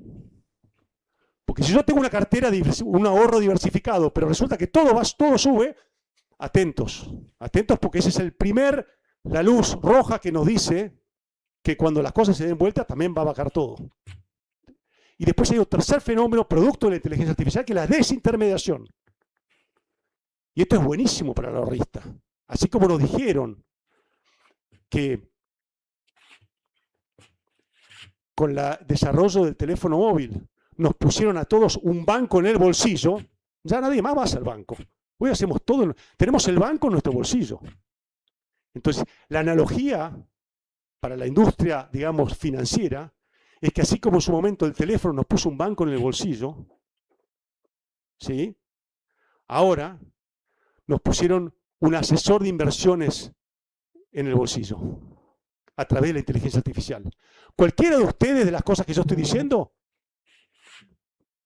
D: Porque si yo tengo una cartera, un ahorro diversificado, pero resulta que todo sube, atentos porque ese es la luz roja que nos dice que cuando las cosas se den vuelta también va a bajar todo. Y después hay un tercer fenómeno producto de la inteligencia artificial que es la desintermediación. Y esto es buenísimo para el ahorrista. Así como nos dijeron que con el desarrollo del teléfono móvil nos pusieron a todos un banco en el bolsillo, ya nadie más va al banco. Hoy hacemos todo, tenemos el banco en nuestro bolsillo. Entonces, la analogía para la industria, digamos, financiera, es que así como en su momento el teléfono nos puso un banco en el bolsillo, ¿sí? Ahora nos pusieron un asesor de inversiones en el bolsillo. a través de la inteligencia artificial. Cualquiera de ustedes, de las cosas que yo estoy diciendo,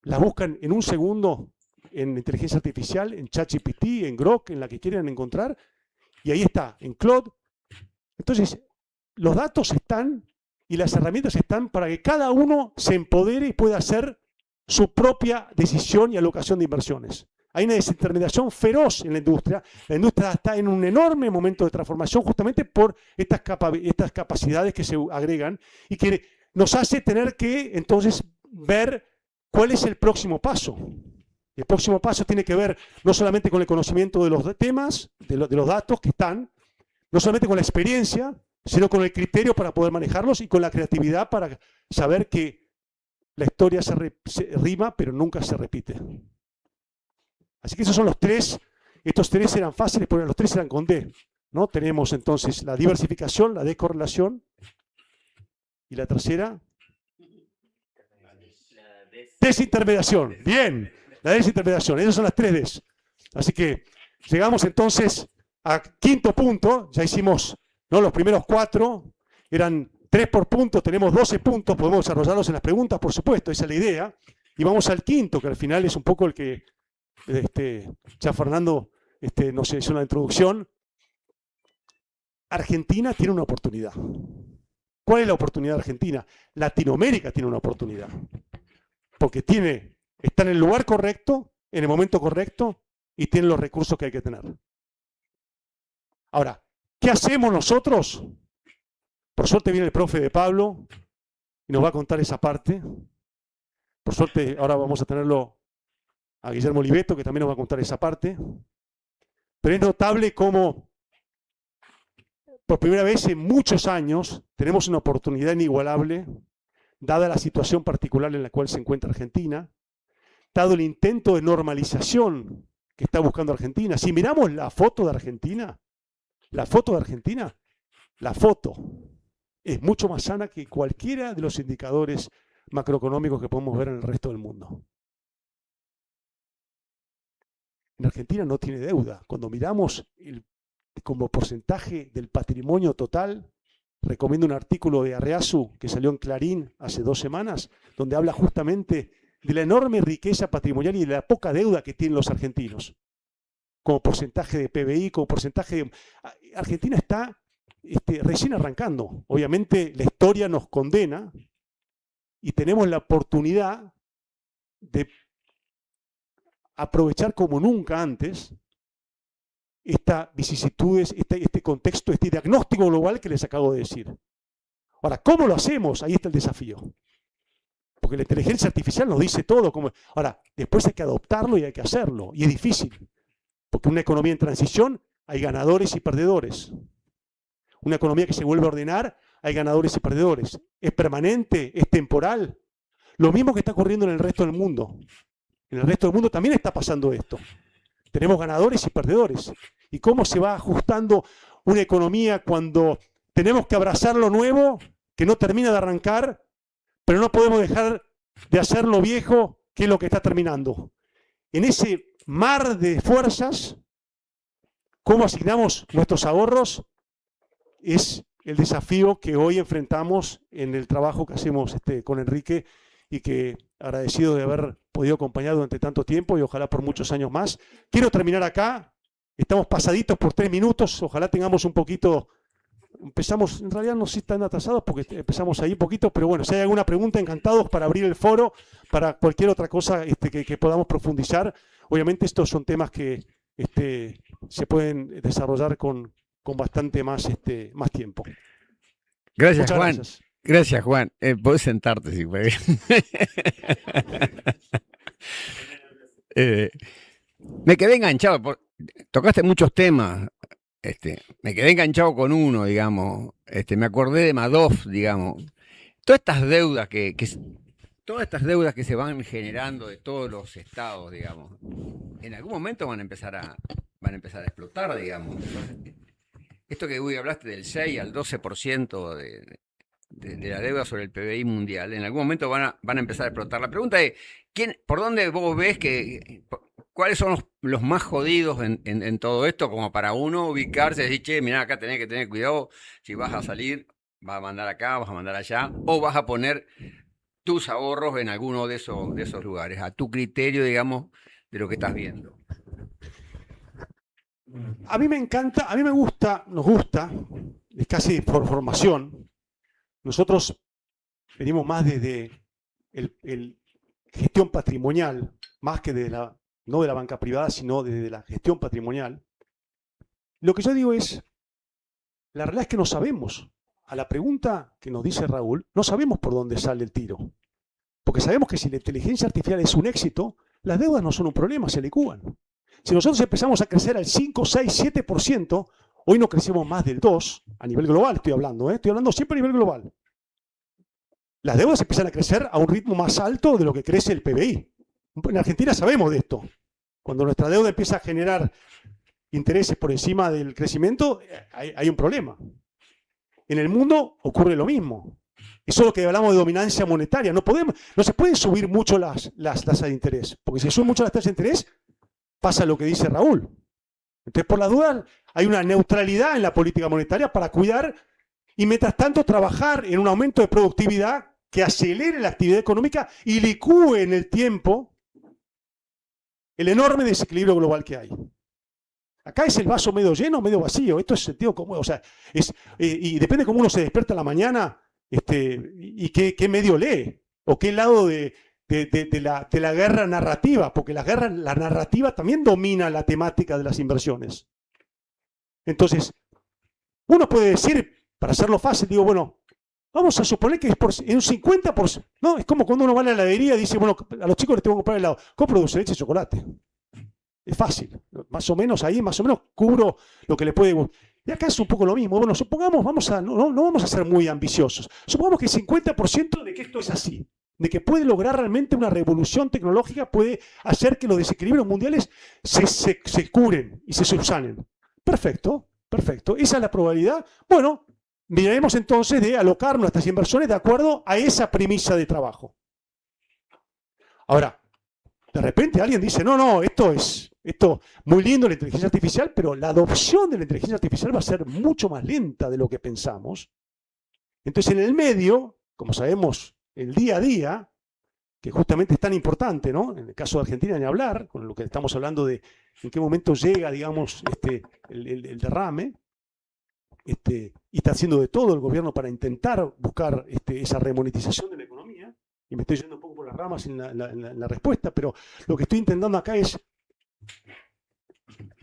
D: las buscan en un segundo en inteligencia artificial, en ChatGPT, en Grok, en la que quieran encontrar, y ahí está, en Claude. Entonces, los datos están y las herramientas están para que cada uno se empodere y pueda hacer su propia decisión y alocación de inversiones. Hay una desintermediación feroz en la industria. La industria está en un enorme momento de transformación justamente por estas capacidades que se agregan y que nos hace tener que entonces ver cuál es el próximo paso. El próximo paso tiene que ver no solamente con el conocimiento de los temas, de los datos que están, no solamente con la experiencia, sino con el criterio para poder manejarlos y con la creatividad para saber que la historia se rima, pero nunca se repite. Así que esos son los tres. Estos tres eran fáciles, porque los tres eran con D, ¿no? Tenemos entonces la diversificación, la descorrelación, y la tercera, desintermediación. Bien, la desintermediación. Esas son las tres Ds. Así que llegamos entonces a quinto punto. Ya hicimos, ¿no? Los primeros 4 eran 3 por punto, tenemos 12 puntos, podemos desarrollarlos en las preguntas, por supuesto, esa es la idea. Y vamos al quinto, que al final es un poco el que ya Fernando nos hizo una introducción. Argentina tiene una oportunidad. ¿Cuál es la oportunidad de Argentina? Latinoamérica tiene una oportunidad. Porque está en el lugar correcto, en el momento correcto, y tiene los recursos que hay que tener. Ahora, ¿qué hacemos nosotros? Por suerte viene el profe de Pablo y nos va a contar esa parte. Por suerte ahora vamos a tenerlo a Guillermo Oliveto, que también nos va a contar esa parte. Pero es notable cómo por primera vez en muchos años tenemos una oportunidad inigualable, dada la situación particular en la cual se encuentra Argentina, dado el intento de normalización que está buscando Argentina. Si miramos la foto de Argentina, la foto es mucho más sana que cualquiera de los indicadores macroeconómicos que podemos ver en el resto del mundo. En Argentina no tiene deuda. Cuando miramos como porcentaje del patrimonio total, recomiendo un artículo de Arreazu que salió en Clarín hace 2 semanas, donde habla justamente de la enorme riqueza patrimonial y de la poca deuda que tienen los argentinos. Como porcentaje de PBI, como porcentaje de... Argentina está recién arrancando. Obviamente la historia nos condena y tenemos la oportunidad de aprovechar como nunca antes estas vicisitudes, este contexto, este diagnóstico global que les acabo de decir. Ahora, ¿cómo lo hacemos? Ahí está el desafío. Porque la inteligencia artificial nos dice todo. Ahora, después hay que adoptarlo y hay que hacerlo. Y es difícil. Porque en una economía en transición hay ganadores y perdedores. Una economía que se vuelve a ordenar, hay ganadores y perdedores. Es permanente, es temporal. Lo mismo que está ocurriendo en el resto del mundo. En el resto del mundo también está pasando esto. Tenemos ganadores y perdedores. ¿Y cómo se va ajustando una economía cuando tenemos que abrazar lo nuevo, que no termina de arrancar, pero no podemos dejar de hacer lo viejo, que es lo que está terminando? En ese mar de fuerzas, ¿cómo asignamos nuestros ahorros? Es el desafío que hoy enfrentamos en el trabajo que hacemos con Enrique, y que agradecido de haber podido acompañar durante tanto tiempo y ojalá por muchos años más. Quiero terminar acá. Estamos pasaditos por 3 minutos. Ojalá tengamos un poquito... Empezamos, en realidad no sé si están atrasados porque empezamos ahí un poquito, pero bueno, si hay alguna pregunta, encantados para abrir el foro, para cualquier otra cosa que podamos profundizar. Obviamente estos son temas que se pueden desarrollar con bastante más tiempo.
E: Gracias,
D: Muchas
E: Juan.
D: gracias.
E: Gracias, Juan. Podés sentarte si puedes. Me quedé enganchado. Tocaste muchos temas. Me quedé enganchado con uno, digamos. Me acordé de Madoff, digamos. Todas estas deudas que se van generando de todos los estados, digamos, en algún momento van a empezar a explotar, digamos. Esto que hoy hablaste del 6 al 12% de la deuda sobre el PBI mundial, en algún momento van a empezar a explotar. La pregunta es, ¿por dónde vos ves cuáles son los más jodidos en todo esto, como para uno ubicarse y decir, che, mirá, acá tenés que tener cuidado, si vas a salir, vas a mandar acá, vas a mandar allá, o vas a poner tus ahorros en alguno de esos lugares, a tu criterio, digamos, de lo que estás viendo.
D: A mí me encanta, a mí me gusta, nos gusta, es casi por formación. Nosotros venimos más desde el gestión patrimonial, más que no de la banca privada, sino desde la gestión patrimonial. Lo que yo digo es, la realidad es que no sabemos. A la pregunta que nos dice Raúl, no sabemos por dónde sale el tiro. Porque sabemos que si la inteligencia artificial es un éxito, las deudas no son un problema, se licúan. Si nosotros empezamos a crecer al 5, 6, 7%, hoy no crecemos más del 2%, a nivel global estoy hablando siempre a nivel global. Las deudas empiezan a crecer a un ritmo más alto de lo que crece el PBI. En Argentina sabemos de esto. Cuando nuestra deuda empieza a generar intereses por encima del crecimiento, hay un problema. En el mundo ocurre lo mismo. Eso es lo que hablamos de dominancia monetaria. No se pueden subir mucho las tasas de interés, porque si suben mucho las tasas de interés, pasa lo que dice Raúl. Entonces, por la duda, hay una neutralidad en la política monetaria para cuidar y, mientras tanto, trabajar en un aumento de productividad que acelere la actividad económica y licúe en el tiempo el enorme desequilibrio global que hay. Acá es el vaso medio lleno o medio vacío. Esto es sentido común. O sea, y depende cómo uno se despierta en la mañana y qué medio lee o qué lado de la guerra narrativa, porque la narrativa también domina la temática de las inversiones. Entonces, uno puede decir, para hacerlo fácil, digo, bueno, vamos a suponer que es en un 50%. No, es como cuando uno va a la heladería y dice, bueno, a los chicos les tengo que comprar helado. Compro dulce de leche y chocolate. Es fácil. Más o menos ahí, más o menos cubro lo que le puede gustar. Y acá es un poco lo mismo. Bueno, supongamos, no vamos a ser muy ambiciosos. Supongamos que el 50% de que esto es así. De que puede lograr realmente una revolución tecnológica, puede hacer que los desequilibrios mundiales se curen y se subsanen. Perfecto, perfecto. Esa es la probabilidad. Bueno, miraremos entonces de alocar nuestras inversiones de acuerdo a esa premisa de trabajo. Ahora, de repente alguien dice, no, esto muy lindo la inteligencia artificial, pero la adopción de la inteligencia artificial va a ser mucho más lenta de lo que pensamos. Entonces, en el medio, como sabemos, el día a día, que justamente es tan importante, ¿no? En el caso de Argentina, ni hablar, con lo que estamos hablando de en qué momento llega, digamos, el derrame, y está haciendo de todo el gobierno para intentar buscar esa remonetización de la economía, y me estoy yendo un poco por las ramas en la respuesta, pero lo que estoy intentando acá es,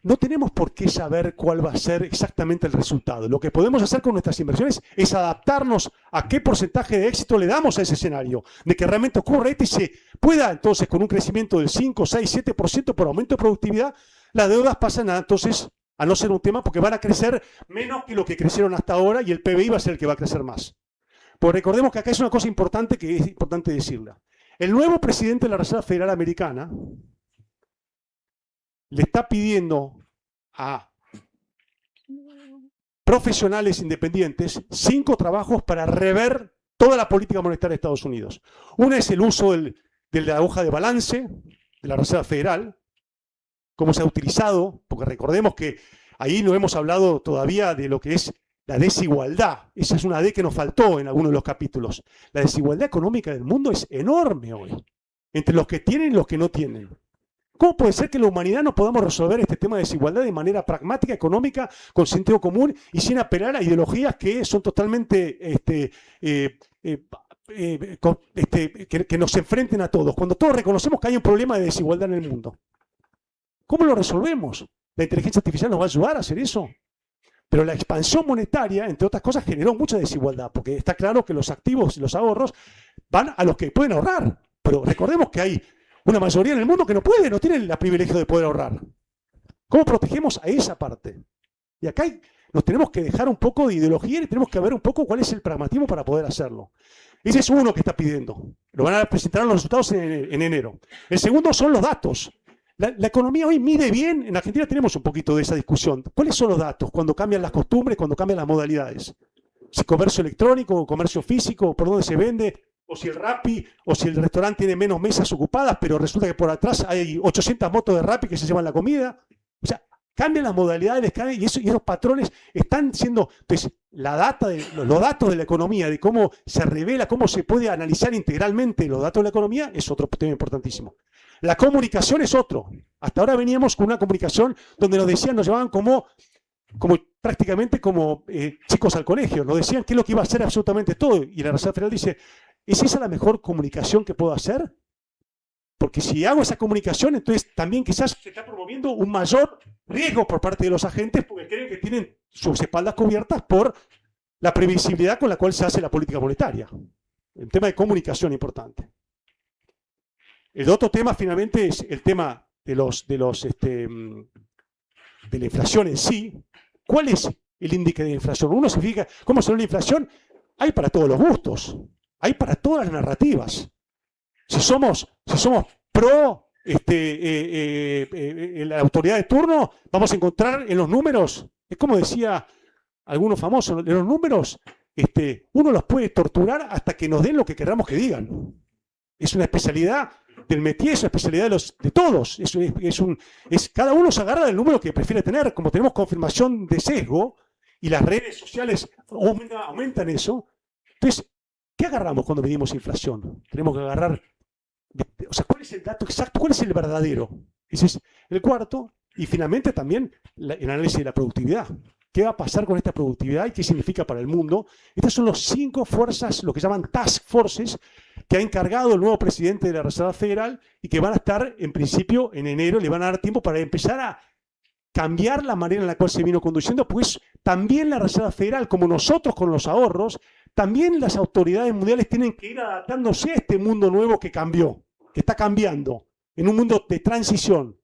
D: no tenemos por qué saber cuál va a ser exactamente el resultado. Lo que podemos hacer con nuestras inversiones es adaptarnos a qué porcentaje de éxito le damos a ese escenario, de que realmente ocurra y se pueda entonces con un crecimiento del 5, 6, 7% por aumento de productividad, las deudas pasan entonces a no ser un tema porque van a crecer menos que lo que crecieron hasta ahora y el PBI va a ser el que va a crecer más. Pues recordemos que acá es una cosa importante que es importante decirla. El nuevo presidente de la Reserva Federal Americana le está pidiendo a profesionales independientes 5 trabajos para rever toda la política monetaria de Estados Unidos. Una es el uso de la hoja de balance de la Reserva Federal, cómo se ha utilizado, porque recordemos que ahí no hemos hablado todavía de lo que es la desigualdad. Esa es una D que nos faltó en algunos de los capítulos. La desigualdad económica del mundo es enorme hoy, entre los que tienen y los que no tienen. ¿Cómo puede ser que la humanidad no podamos resolver este tema de desigualdad de manera pragmática, económica, con sentido común y sin apelar a ideologías que son totalmente que nos enfrenten a todos? Cuando todos reconocemos que hay un problema de desigualdad en el mundo. ¿Cómo lo resolvemos? ¿La inteligencia artificial nos va a ayudar a hacer eso? Pero la expansión monetaria, entre otras cosas, generó mucha desigualdad, porque está claro que los activos y los ahorros van a los que pueden ahorrar. Pero recordemos que hay una mayoría en el mundo que no tiene el privilegio de poder ahorrar. ¿Cómo protegemos a esa parte? Y acá nos tenemos que dejar un poco de ideología y tenemos que ver un poco cuál es el pragmatismo para poder hacerlo. Ese es uno que está pidiendo. Lo van a presentar los resultados en enero. El segundo son los datos. La economía hoy mide bien. En Argentina tenemos un poquito de esa discusión. ¿Cuáles son los datos? Cuando cambian las costumbres, cuando cambian las modalidades. Si comercio electrónico o comercio físico, por dónde se vende, o si el Rappi, o si el restaurante tiene menos mesas ocupadas, pero resulta que por atrás hay 800 motos de Rappi que se llevan la comida. O sea, cambian las modalidades, y esos patrones están siendo, entonces, los datos de la economía, de cómo se revela, cómo se puede analizar integralmente los datos de la economía, es otro tema importantísimo. La comunicación es otro. Hasta ahora veníamos con una comunicación donde nos llamaban como prácticamente como chicos al colegio, nos decían qué es lo que iba a hacer absolutamente todo, y la Reserva Federal dice, ¿es esa la mejor comunicación que puedo hacer? Porque si hago esa comunicación, entonces también quizás se está promoviendo un mayor riesgo por parte de los agentes porque creen que tienen sus espaldas cubiertas por la previsibilidad con la cual se hace la política monetaria. El tema de comunicación importante. El otro tema finalmente es el tema de la inflación en sí. ¿Cuál es el índice de inflación? Uno se fija, ¿cómo se ve la inflación? Hay para todos los gustos, hay para todas las narrativas. Si somos pro la autoridad de turno, vamos a encontrar en los números, es como decía algunos famosos, en los números uno los puede torturar hasta que nos den lo que queramos que digan. Es una especialidad del métier, es una especialidad de todos. Cada uno se agarra del número que prefiere tener. Como tenemos confirmación de sesgo y las redes sociales aumentan eso, entonces, ¿qué agarramos cuando medimos inflación? Tenemos que agarrar, o sea, ¿cuál es el dato exacto? ¿Cuál es el verdadero? Ese es el cuarto. Y finalmente también el análisis de la productividad. ¿Qué va a pasar con esta productividad y qué significa para el mundo? Estas son las 5 fuerzas, lo que llaman task forces, que ha encargado el nuevo presidente de la Reserva Federal y que van a estar, en principio, en enero, le van a dar tiempo para empezar a cambiar la manera en la cual se vino conduciendo, pues también la Reserva Federal, como nosotros con los ahorros, también las autoridades mundiales tienen que ir adaptándose a este mundo nuevo que cambió, que está cambiando, en un mundo de transición,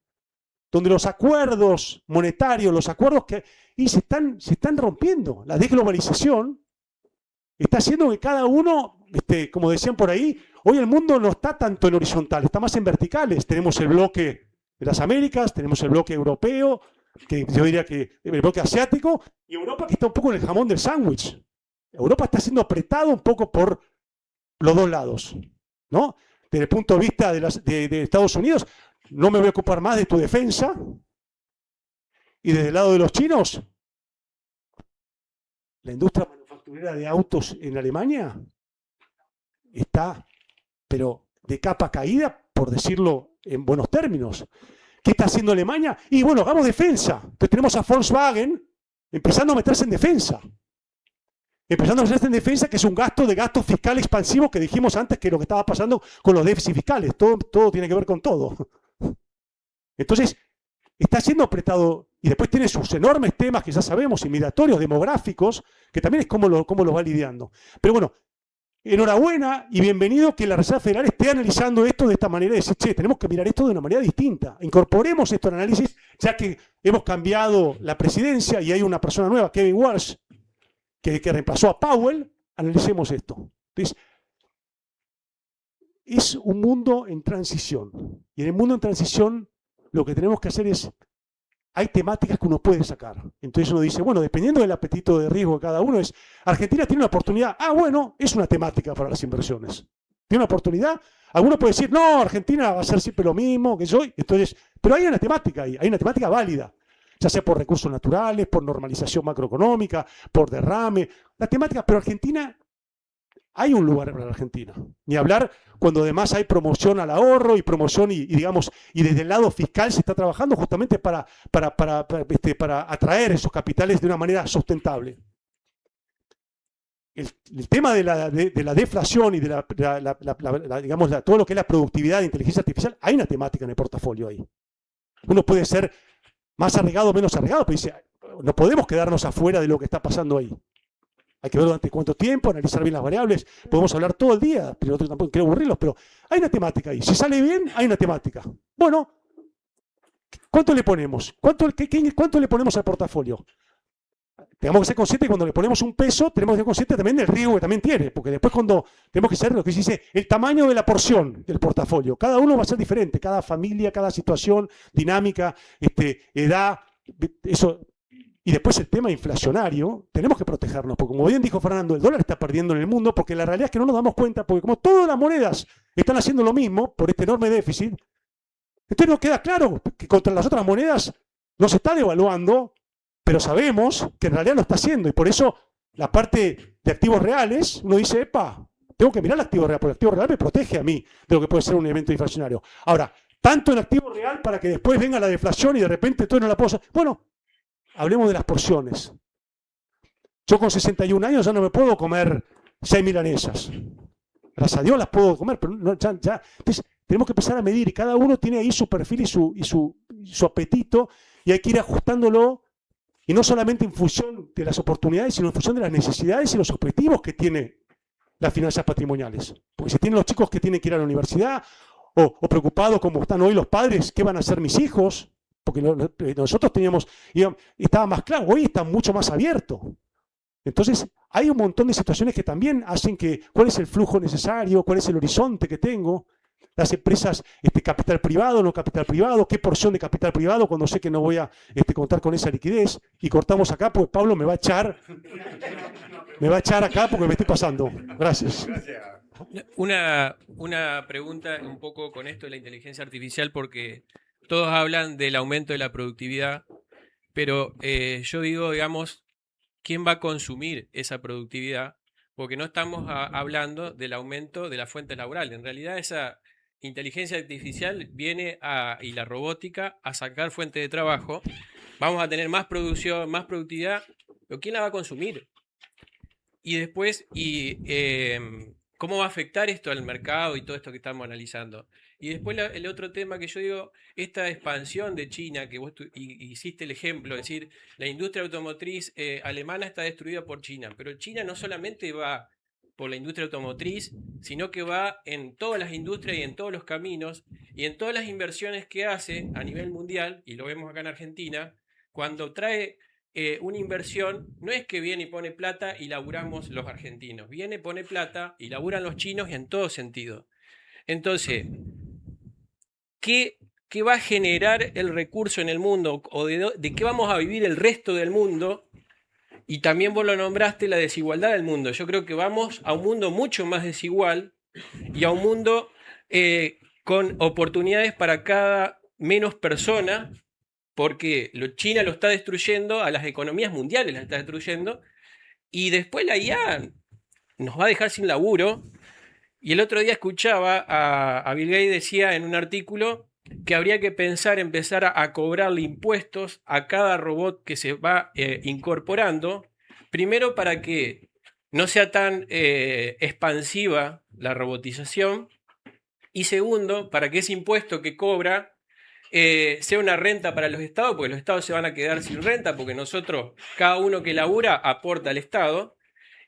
D: donde los acuerdos monetarios, se están rompiendo. La desglobalización está haciendo que cada uno, como decían por ahí, hoy el mundo no está tanto en horizontal, está más en verticales. Tenemos el bloque de las Américas, tenemos el bloque europeo, que yo diría que el bloque asiático, y Europa que está un poco en el jamón del sándwich. Europa está siendo apretado un poco por los dos lados, ¿no? Desde el punto de vista de Estados Unidos, no me voy a ocupar más de tu defensa. Y desde el lado de los chinos, la industria manufacturera de autos en Alemania está, pero de capa caída, por decirlo en buenos términos. ¿Qué está haciendo Alemania? Y bueno, hagamos defensa. Entonces tenemos a Volkswagen empezando a meterse en defensa. Empezando a meterse en defensa, que es un gasto fiscal expansivo que dijimos antes que lo que estaba pasando con los déficits fiscales. Todo tiene que ver con todo. Entonces, está siendo apretado, y después tiene sus enormes temas que ya sabemos, inmigratorios, demográficos, que también es cómo los va lidiando. Pero bueno, enhorabuena y bienvenido que la Reserva Federal esté analizando esto de esta manera y decir, che, tenemos que mirar esto de una manera distinta. Incorporemos esto al análisis, ya que hemos cambiado la presidencia y hay una persona nueva, Kevin Walsh, que reemplazó a Powell, analicemos esto. Entonces, es un mundo en transición. Y en el mundo en transición, lo que tenemos que hacer es, hay temáticas que uno puede sacar. Entonces uno dice, bueno, dependiendo del apetito de riesgo de cada uno, Argentina tiene una oportunidad. Ah, bueno, es una temática para las inversiones. Tiene una oportunidad. Alguno puede decir, no, Argentina va a ser siempre lo mismo que yo. Entonces, pero hay una temática ahí, hay una temática válida. Ya sea por recursos naturales, por normalización macroeconómica, por derrame. La temática, pero Argentina, hay un lugar para la Argentina. Ni hablar cuando además hay promoción al ahorro y promoción y desde el lado fiscal se está trabajando justamente para atraer esos capitales de una manera sustentable. El tema de la deflación y de todo lo que es la productividad de inteligencia artificial, hay una temática en el portafolio ahí. Uno puede ser más arriesgado o menos arriesgado, pero dice, no podemos quedarnos afuera de lo que está pasando ahí. Hay que ver durante cuánto tiempo, analizar bien las variables. Podemos hablar todo el día, pero nosotros tampoco quiero aburrirlos, pero hay una temática ahí. Si sale bien, hay una temática. Bueno, ¿cuánto le ponemos? ¿Cuánto le ponemos al portafolio? Tenemos que ser conscientes que cuando le ponemos un peso, tenemos que ser conscientes también del riesgo que también tiene, porque después cuando tenemos que ser lo que se dice, el tamaño de la porción del portafolio. Cada uno va a ser diferente, cada familia, cada situación, dinámica, edad, eso. Y después el tema inflacionario, tenemos que protegernos, porque como bien dijo Fernando, el dólar está perdiendo en el mundo, porque la realidad es que no nos damos cuenta, porque como todas las monedas están haciendo lo mismo por este enorme déficit, entonces nos queda claro que contra las otras monedas No se está devaluando, pero sabemos que en realidad lo está haciendo. Y por eso la parte de activos reales, uno dice, epa, tengo que mirar el activo real, porque el activo real me protege a mí de lo que puede ser un evento inflacionario. Ahora, tanto en activo real para que después venga la deflación y de repente todo no la puedo hacer. Bueno, hablemos de las porciones. Yo con 61 años ya no me puedo comer 6 milanesas. Gracias a Dios las puedo comer, pero no, ya. Entonces, tenemos que empezar a medir y cada uno tiene ahí su perfil y su apetito y hay que ir ajustándolo y no solamente en función de las oportunidades, sino en función de las necesidades y los objetivos que tiene las finanzas patrimoniales. Porque si tienen los chicos que tienen que ir a la universidad o preocupados como están hoy los padres, ¿qué van a hacer mis hijos? Porque nosotros teníamos, estaba más claro, hoy está mucho más abierto. Entonces, hay un montón de situaciones que también hacen que, ¿cuál es el flujo necesario? ¿Cuál es el horizonte que tengo? Las empresas, capital privado, no capital privado, qué porción de capital privado cuando sé que no voy a contar con esa liquidez. Y cortamos acá, pues Pablo me va a echar acá porque me estoy pasando. Gracias.
F: Una pregunta un poco con esto de la inteligencia artificial, porque todos hablan del aumento de la productividad, pero yo digo, digamos, ¿quién va a consumir esa productividad? Porque no estamos hablando del aumento de las fuentes laborales. En realidad esa inteligencia artificial viene y la robótica a sacar fuentes de trabajo. Vamos a tener más producción, más productividad, pero ¿quién la va a consumir? Y después, ¿cómo va a afectar esto al mercado y todo esto que estamos analizando? Y después el otro tema que yo digo, esta expansión de China, que vos hiciste el ejemplo, es decir, la industria automotriz alemana está destruida por China, pero China no solamente va por la industria automotriz, sino que va en todas las industrias y en todos los caminos y en todas las inversiones que hace a nivel mundial, y lo vemos acá en Argentina, cuando trae una inversión, no es que viene y pone plata y laburamos los argentinos, viene, pone plata y laburan los chinos en todo sentido. Entonces, ¿qué va a generar el recurso en el mundo? ¿O de qué vamos a vivir el resto del mundo? Y también vos lo nombraste, la desigualdad del mundo. Yo creo que vamos a un mundo mucho más desigual y a un mundo con oportunidades para cada menos persona, porque China lo está destruyendo, a las economías mundiales las está destruyendo, y después la IA nos va a dejar sin laburo. Y el otro día escuchaba a Bill Gates, decía en un artículo que habría que empezar a cobrarle impuestos a cada robot que se va incorporando, primero para que no sea tan expansiva la robotización, y segundo, para que ese impuesto que cobra sea una renta para los estados, porque los estados se van a quedar sin renta, porque nosotros, cada uno que labura, aporta al estado,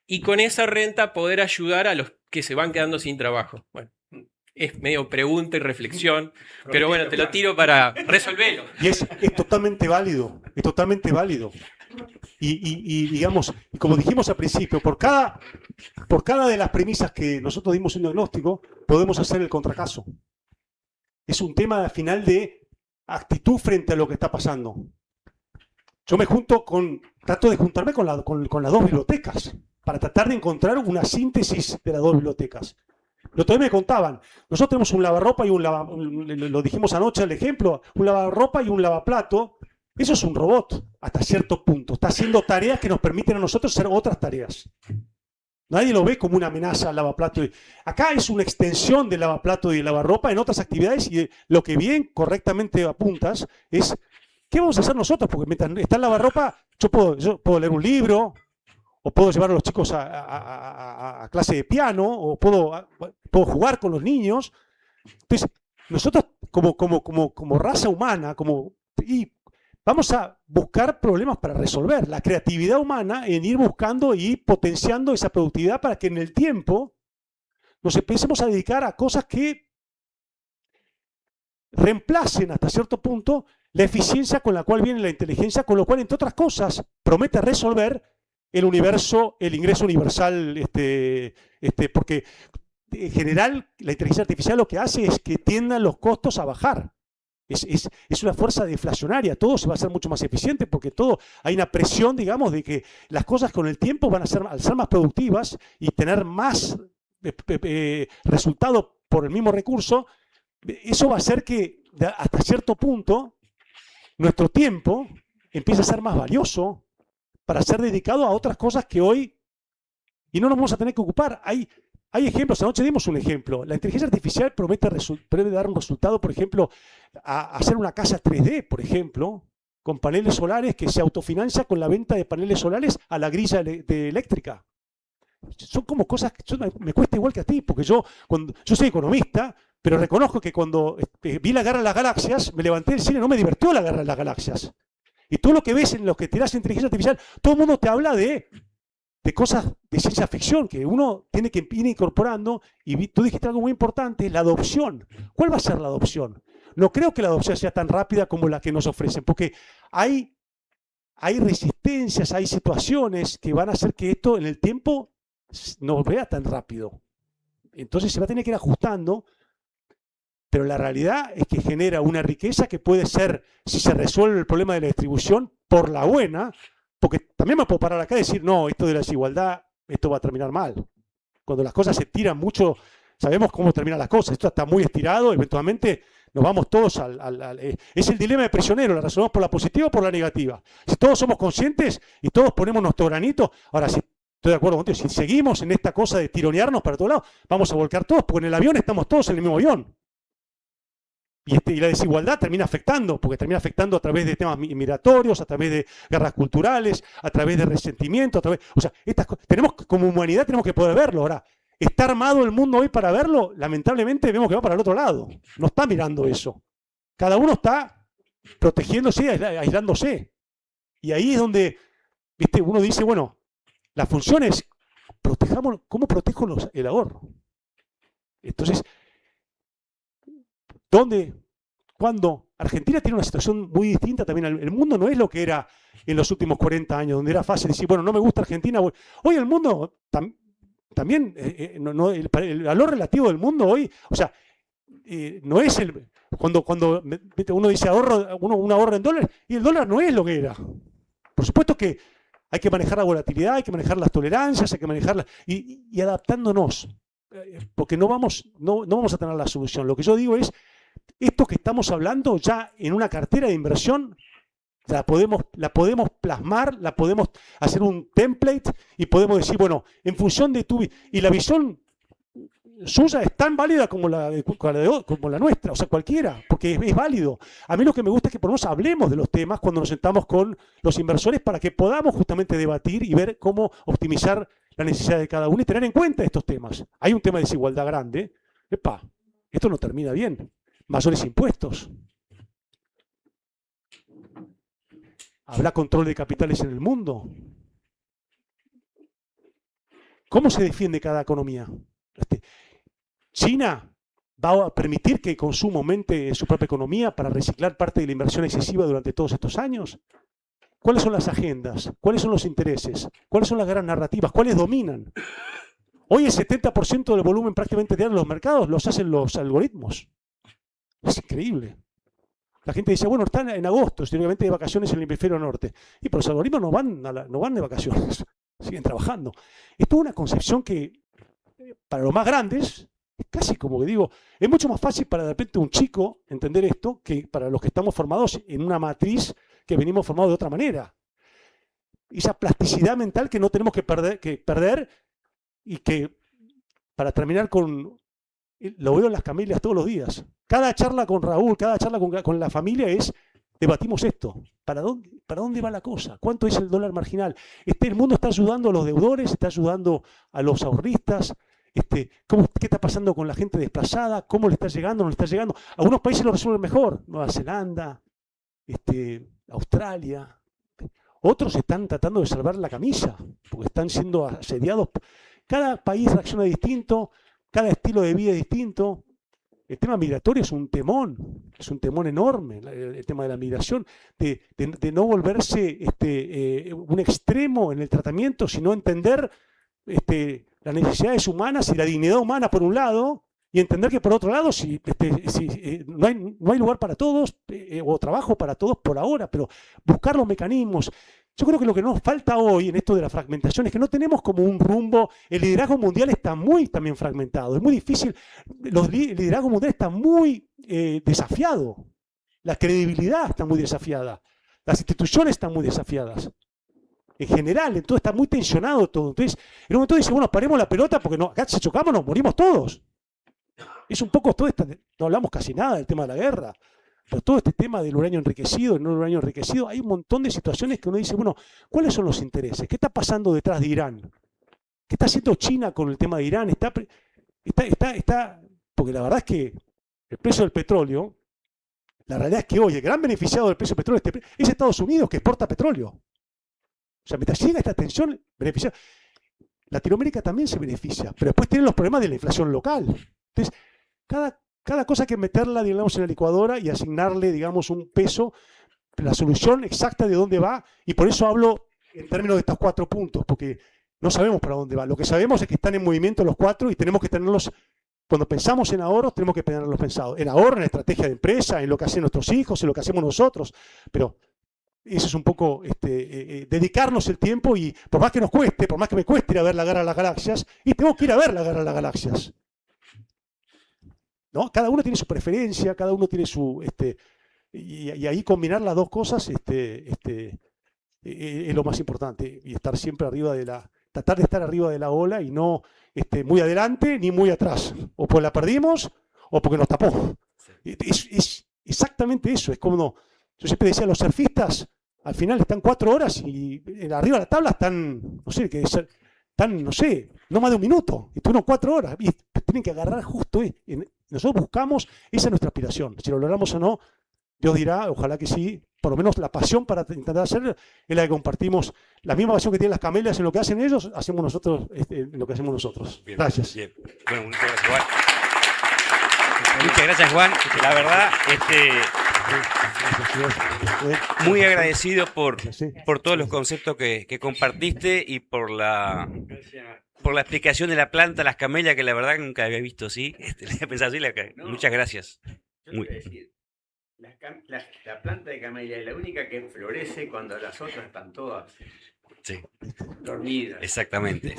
F: y con esa renta poder ayudar a los que se van quedando sin trabajo. Bueno, es medio pregunta y reflexión, pero bueno, te lo tiro para resolverlo.
D: Y es totalmente válido, es totalmente válido. Y digamos, y como dijimos al principio, por cada de las premisas que nosotros dimos un diagnóstico, podemos hacer el contracaso. Es un tema al final de actitud frente a lo que está pasando. Yo trato de juntarme con las dos bibliotecas, para tratar de encontrar una síntesis de las dos bibliotecas. Lo otro día me contaban, nosotros tenemos un lavarropa y lo dijimos anoche el ejemplo, un lavarropa y un lavaplato. Eso es un robot hasta cierto punto. Está haciendo tareas que nos permiten a nosotros hacer otras tareas. Nadie lo ve como una amenaza al lavaplato. Acá es una extensión del lavaplato y el lavarropa en otras actividades, y lo que bien correctamente apuntas es ¿qué vamos a hacer nosotros? Porque mientras está el lavarropa, yo puedo leer un libro, o puedo llevar a los chicos a clase de piano, o puedo jugar con los niños. Entonces, nosotros como raza humana, vamos a buscar problemas para resolver. La creatividad humana en ir buscando y potenciando esa productividad para que en el tiempo nos empecemos a dedicar a cosas que reemplacen hasta cierto punto la eficiencia con la cual viene la inteligencia, con lo cual, entre otras cosas, promete resolver el ingreso universal, porque en general la inteligencia artificial lo que hace es que tiendan los costos a bajar. Es una fuerza deflacionaria, todo se va a hacer mucho más eficiente porque hay una presión, digamos, de que las cosas con el tiempo van al ser más productivas y tener más resultado por el mismo recurso, eso va a hacer que hasta cierto punto nuestro tiempo empieza a ser más valioso para ser dedicado a otras cosas que hoy, y no nos vamos a tener que ocupar. Hay ejemplos, anoche dimos un ejemplo. La inteligencia artificial promete dar un resultado, por ejemplo, a hacer una casa 3D, por ejemplo, con paneles solares que se autofinancia con la venta de paneles solares a la grilla eléctrica. Son como cosas que me cuesta igual que a ti, porque yo soy economista, pero reconozco que cuando vi la Guerra de las Galaxias, me levanté del cine, no me divirtió la Guerra de las Galaxias. Y tú lo que ves en los que tirás inteligencia artificial, todo el mundo te habla de cosas de ciencia ficción que uno tiene que ir incorporando. Y tú dijiste algo muy importante, la adopción. ¿Cuál va a ser la adopción? No creo que la adopción sea tan rápida como la que nos ofrecen, porque hay resistencias, hay situaciones que van a hacer que esto en el tiempo no vea tan rápido. Entonces se va a tener que ir ajustando, pero la realidad es que genera una riqueza que puede ser, si se resuelve el problema de la distribución, por la buena, porque también me puedo parar acá y decir, no, esto de la desigualdad, esto va a terminar mal. Cuando las cosas se tiran mucho, sabemos cómo terminan las cosas, esto está muy estirado, eventualmente nos vamos todos es el dilema de prisionero, la razonamos por la positiva o por la negativa. Si todos somos conscientes y todos ponemos nuestro granito, ahora sí, estoy de acuerdo contigo, si seguimos en esta cosa de tironearnos para todos lados, vamos a volcar todos, porque en el avión estamos todos en el mismo avión. Y la desigualdad termina afectando, porque termina afectando a través de temas migratorios, a través de guerras culturales, a través de resentimiento, o sea, como humanidad tenemos que poder verlo. Ahora, ¿está armado el mundo hoy para verlo? Lamentablemente vemos que va para el otro lado. No está mirando eso. Cada uno está protegiéndose, aislándose. Y ahí es donde, ¿viste? Uno dice, bueno, la función es, ¿cómo protejo el ahorro? Entonces, ¿dónde? ¿Cuándo? Argentina tiene una situación muy distinta también. El mundo no es lo que era en los últimos 40 años, donde era fácil decir, bueno, no me gusta Argentina. Hoy el mundo también, el valor relativo del mundo hoy, o sea, no es cuando uno dice uno ahorra en dólares, y el dólar no es lo que era. Por supuesto que hay que manejar la volatilidad, hay que manejar las tolerancias, hay que manejarlas, y adaptándonos, porque no vamos a tener la solución. Lo que yo digo es, esto que estamos hablando ya en una cartera de inversión, la podemos plasmar, la podemos hacer un template y podemos decir, bueno, en función de y la visión suya es tan válida como la nuestra, o sea, cualquiera, porque es válido. A mí lo que me gusta es que por lo menos hablemos de los temas cuando nos sentamos con los inversores para que podamos justamente debatir y ver cómo optimizar la necesidad de cada uno y tener en cuenta estos temas. Hay un tema de desigualdad grande. Esto no termina bien. Mayores impuestos. ¿Habrá control de capitales en el mundo? ¿Cómo se defiende cada economía? ¿China va a permitir que el consumo aumente su propia economía para reciclar parte de la inversión excesiva durante todos estos años? ¿Cuáles son las agendas? ¿Cuáles son los intereses? ¿Cuáles son las grandes narrativas? ¿Cuáles dominan? Hoy el 70% del volumen prácticamente diario de los mercados los hacen los algoritmos. Es increíble. La gente dice, bueno, están en agosto, obviamente de vacaciones en el hemisferio norte. Y pero los algoritmos no van de vacaciones, siguen trabajando. Esto es una concepción que, para los más grandes, es casi como que digo, es mucho más fácil para de repente un chico entender esto que para los que estamos formados en una matriz que venimos formados de otra manera. Esa plasticidad mental que no tenemos que perder y que, para terminar lo veo en las familias todos los días. Cada charla con Raúl, cada charla con la familia debatimos esto. ¿Para dónde va la cosa? ¿Cuánto es el dólar marginal? El mundo está ayudando a los deudores, está ayudando a los ahorristas. ¿Qué está pasando con la gente desplazada? ¿Cómo le está llegando? ¿No le está llegando? Algunos países lo resuelven mejor. Nueva Zelanda, Australia. Otros están tratando de salvar la camisa, porque están siendo asediados. Cada país reacciona distinto, cada estilo de vida es distinto. El tema migratorio es un temón enorme, el tema de la migración, de no volverse un extremo en el tratamiento, sino entender las necesidades humanas y la dignidad humana por un lado, y entender que por otro lado no hay lugar para todos, o trabajo para todos por ahora, pero buscar los mecanismos. Yo creo que lo que nos falta hoy en esto de la fragmentación es que no tenemos como un rumbo. El liderazgo mundial está muy también fragmentado, es muy difícil. El liderazgo mundial está muy desafiado. La credibilidad está muy desafiada. Las instituciones están muy desafiadas. En general, entonces está muy tensionado todo. Entonces, en un momento dice, bueno, paremos la pelota porque no, acá si chocamos nos morimos todos. Es un poco todo esto, no hablamos casi nada del tema de la guerra, pero todo este tema del uranio enriquecido, el no uranio enriquecido, hay un montón de situaciones que uno dice, bueno, ¿cuáles son los intereses? ¿Qué está pasando detrás de Irán? ¿Qué está haciendo China con el tema de Irán? Porque la verdad es que el precio del petróleo, la realidad es que hoy el gran beneficiado del precio del petróleo es Estados Unidos, que exporta petróleo. O sea, mientras llega esta tensión, beneficia. Latinoamérica también se beneficia, pero después tienen los problemas de la inflación local. Entonces, cada cosa hay que meterla, digamos, en la licuadora y asignarle, digamos, un peso, la solución exacta de dónde va, y por eso hablo en términos de estos 4 puntos, porque no sabemos para dónde va. Lo que sabemos es que están en movimiento los 4 y tenemos que tenerlos, cuando pensamos en ahorros, tenemos que tenerlos pensados. En ahorro, en estrategia de empresa, en lo que hacen nuestros hijos, en lo que hacemos nosotros, pero eso es un poco dedicarnos el tiempo, y por más que nos cueste, por más que me cueste ir a ver la Guerra de las Galaxias, y tengo que ir a ver la Guerra de las Galaxias. ¿No? Cada uno tiene su preferencia, cada uno tiene su... y ahí combinar las dos cosas es lo más importante, y estar siempre arriba tratar de estar arriba de la ola y no muy adelante ni muy atrás, o porque la perdimos o porque nos tapó. Es exactamente eso. Es como, yo siempre decía, los surfistas al final están 4 horas y arriba de la tabla están, no sé, no más de un minuto, y uno 4 horas, y tienen que agarrar justo. Nosotros buscamos, esa es nuestra aspiración. Si lo logramos o no, Dios dirá, ojalá que sí. Por lo menos la pasión para intentar hacer es la que compartimos. La misma pasión que tienen las camelias en lo que hacen ellos, hacemos nosotros en lo que hacemos nosotros.
A: Bien,
D: gracias.
A: Bien. Bueno, muchas gracias, Juan. Muchas gracias, Juan. La verdad, muy agradecido por todos los conceptos que compartiste y por la explicación de la planta, las camelias, que la verdad nunca había visto así. La había pensado así. Muchas gracias.
E: La planta de camelia es la única que florece cuando las otras están todas dormidas.
A: Exactamente.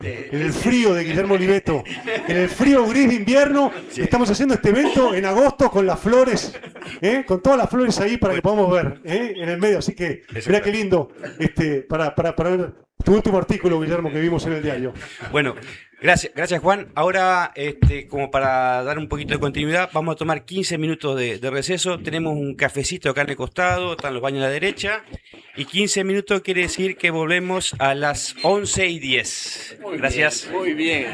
D: En el frío de Guillermo Oliveto, en el frío gris de invierno, estamos haciendo este evento en agosto con las flores, con todas las flores ahí para que podamos ver en el medio. Así que, mirá qué lindo para ver tu último artículo, Guillermo, que vimos en el diario.
A: Bueno, gracias Juan. Ahora, como para dar un poquito de continuidad, vamos a tomar 15 minutos de receso. Tenemos un cafecito acá en el costado, están los baños a la derecha, y 15 minutos quiere decir que volvemos a las 11:10. Gracias.
E: Muy bien.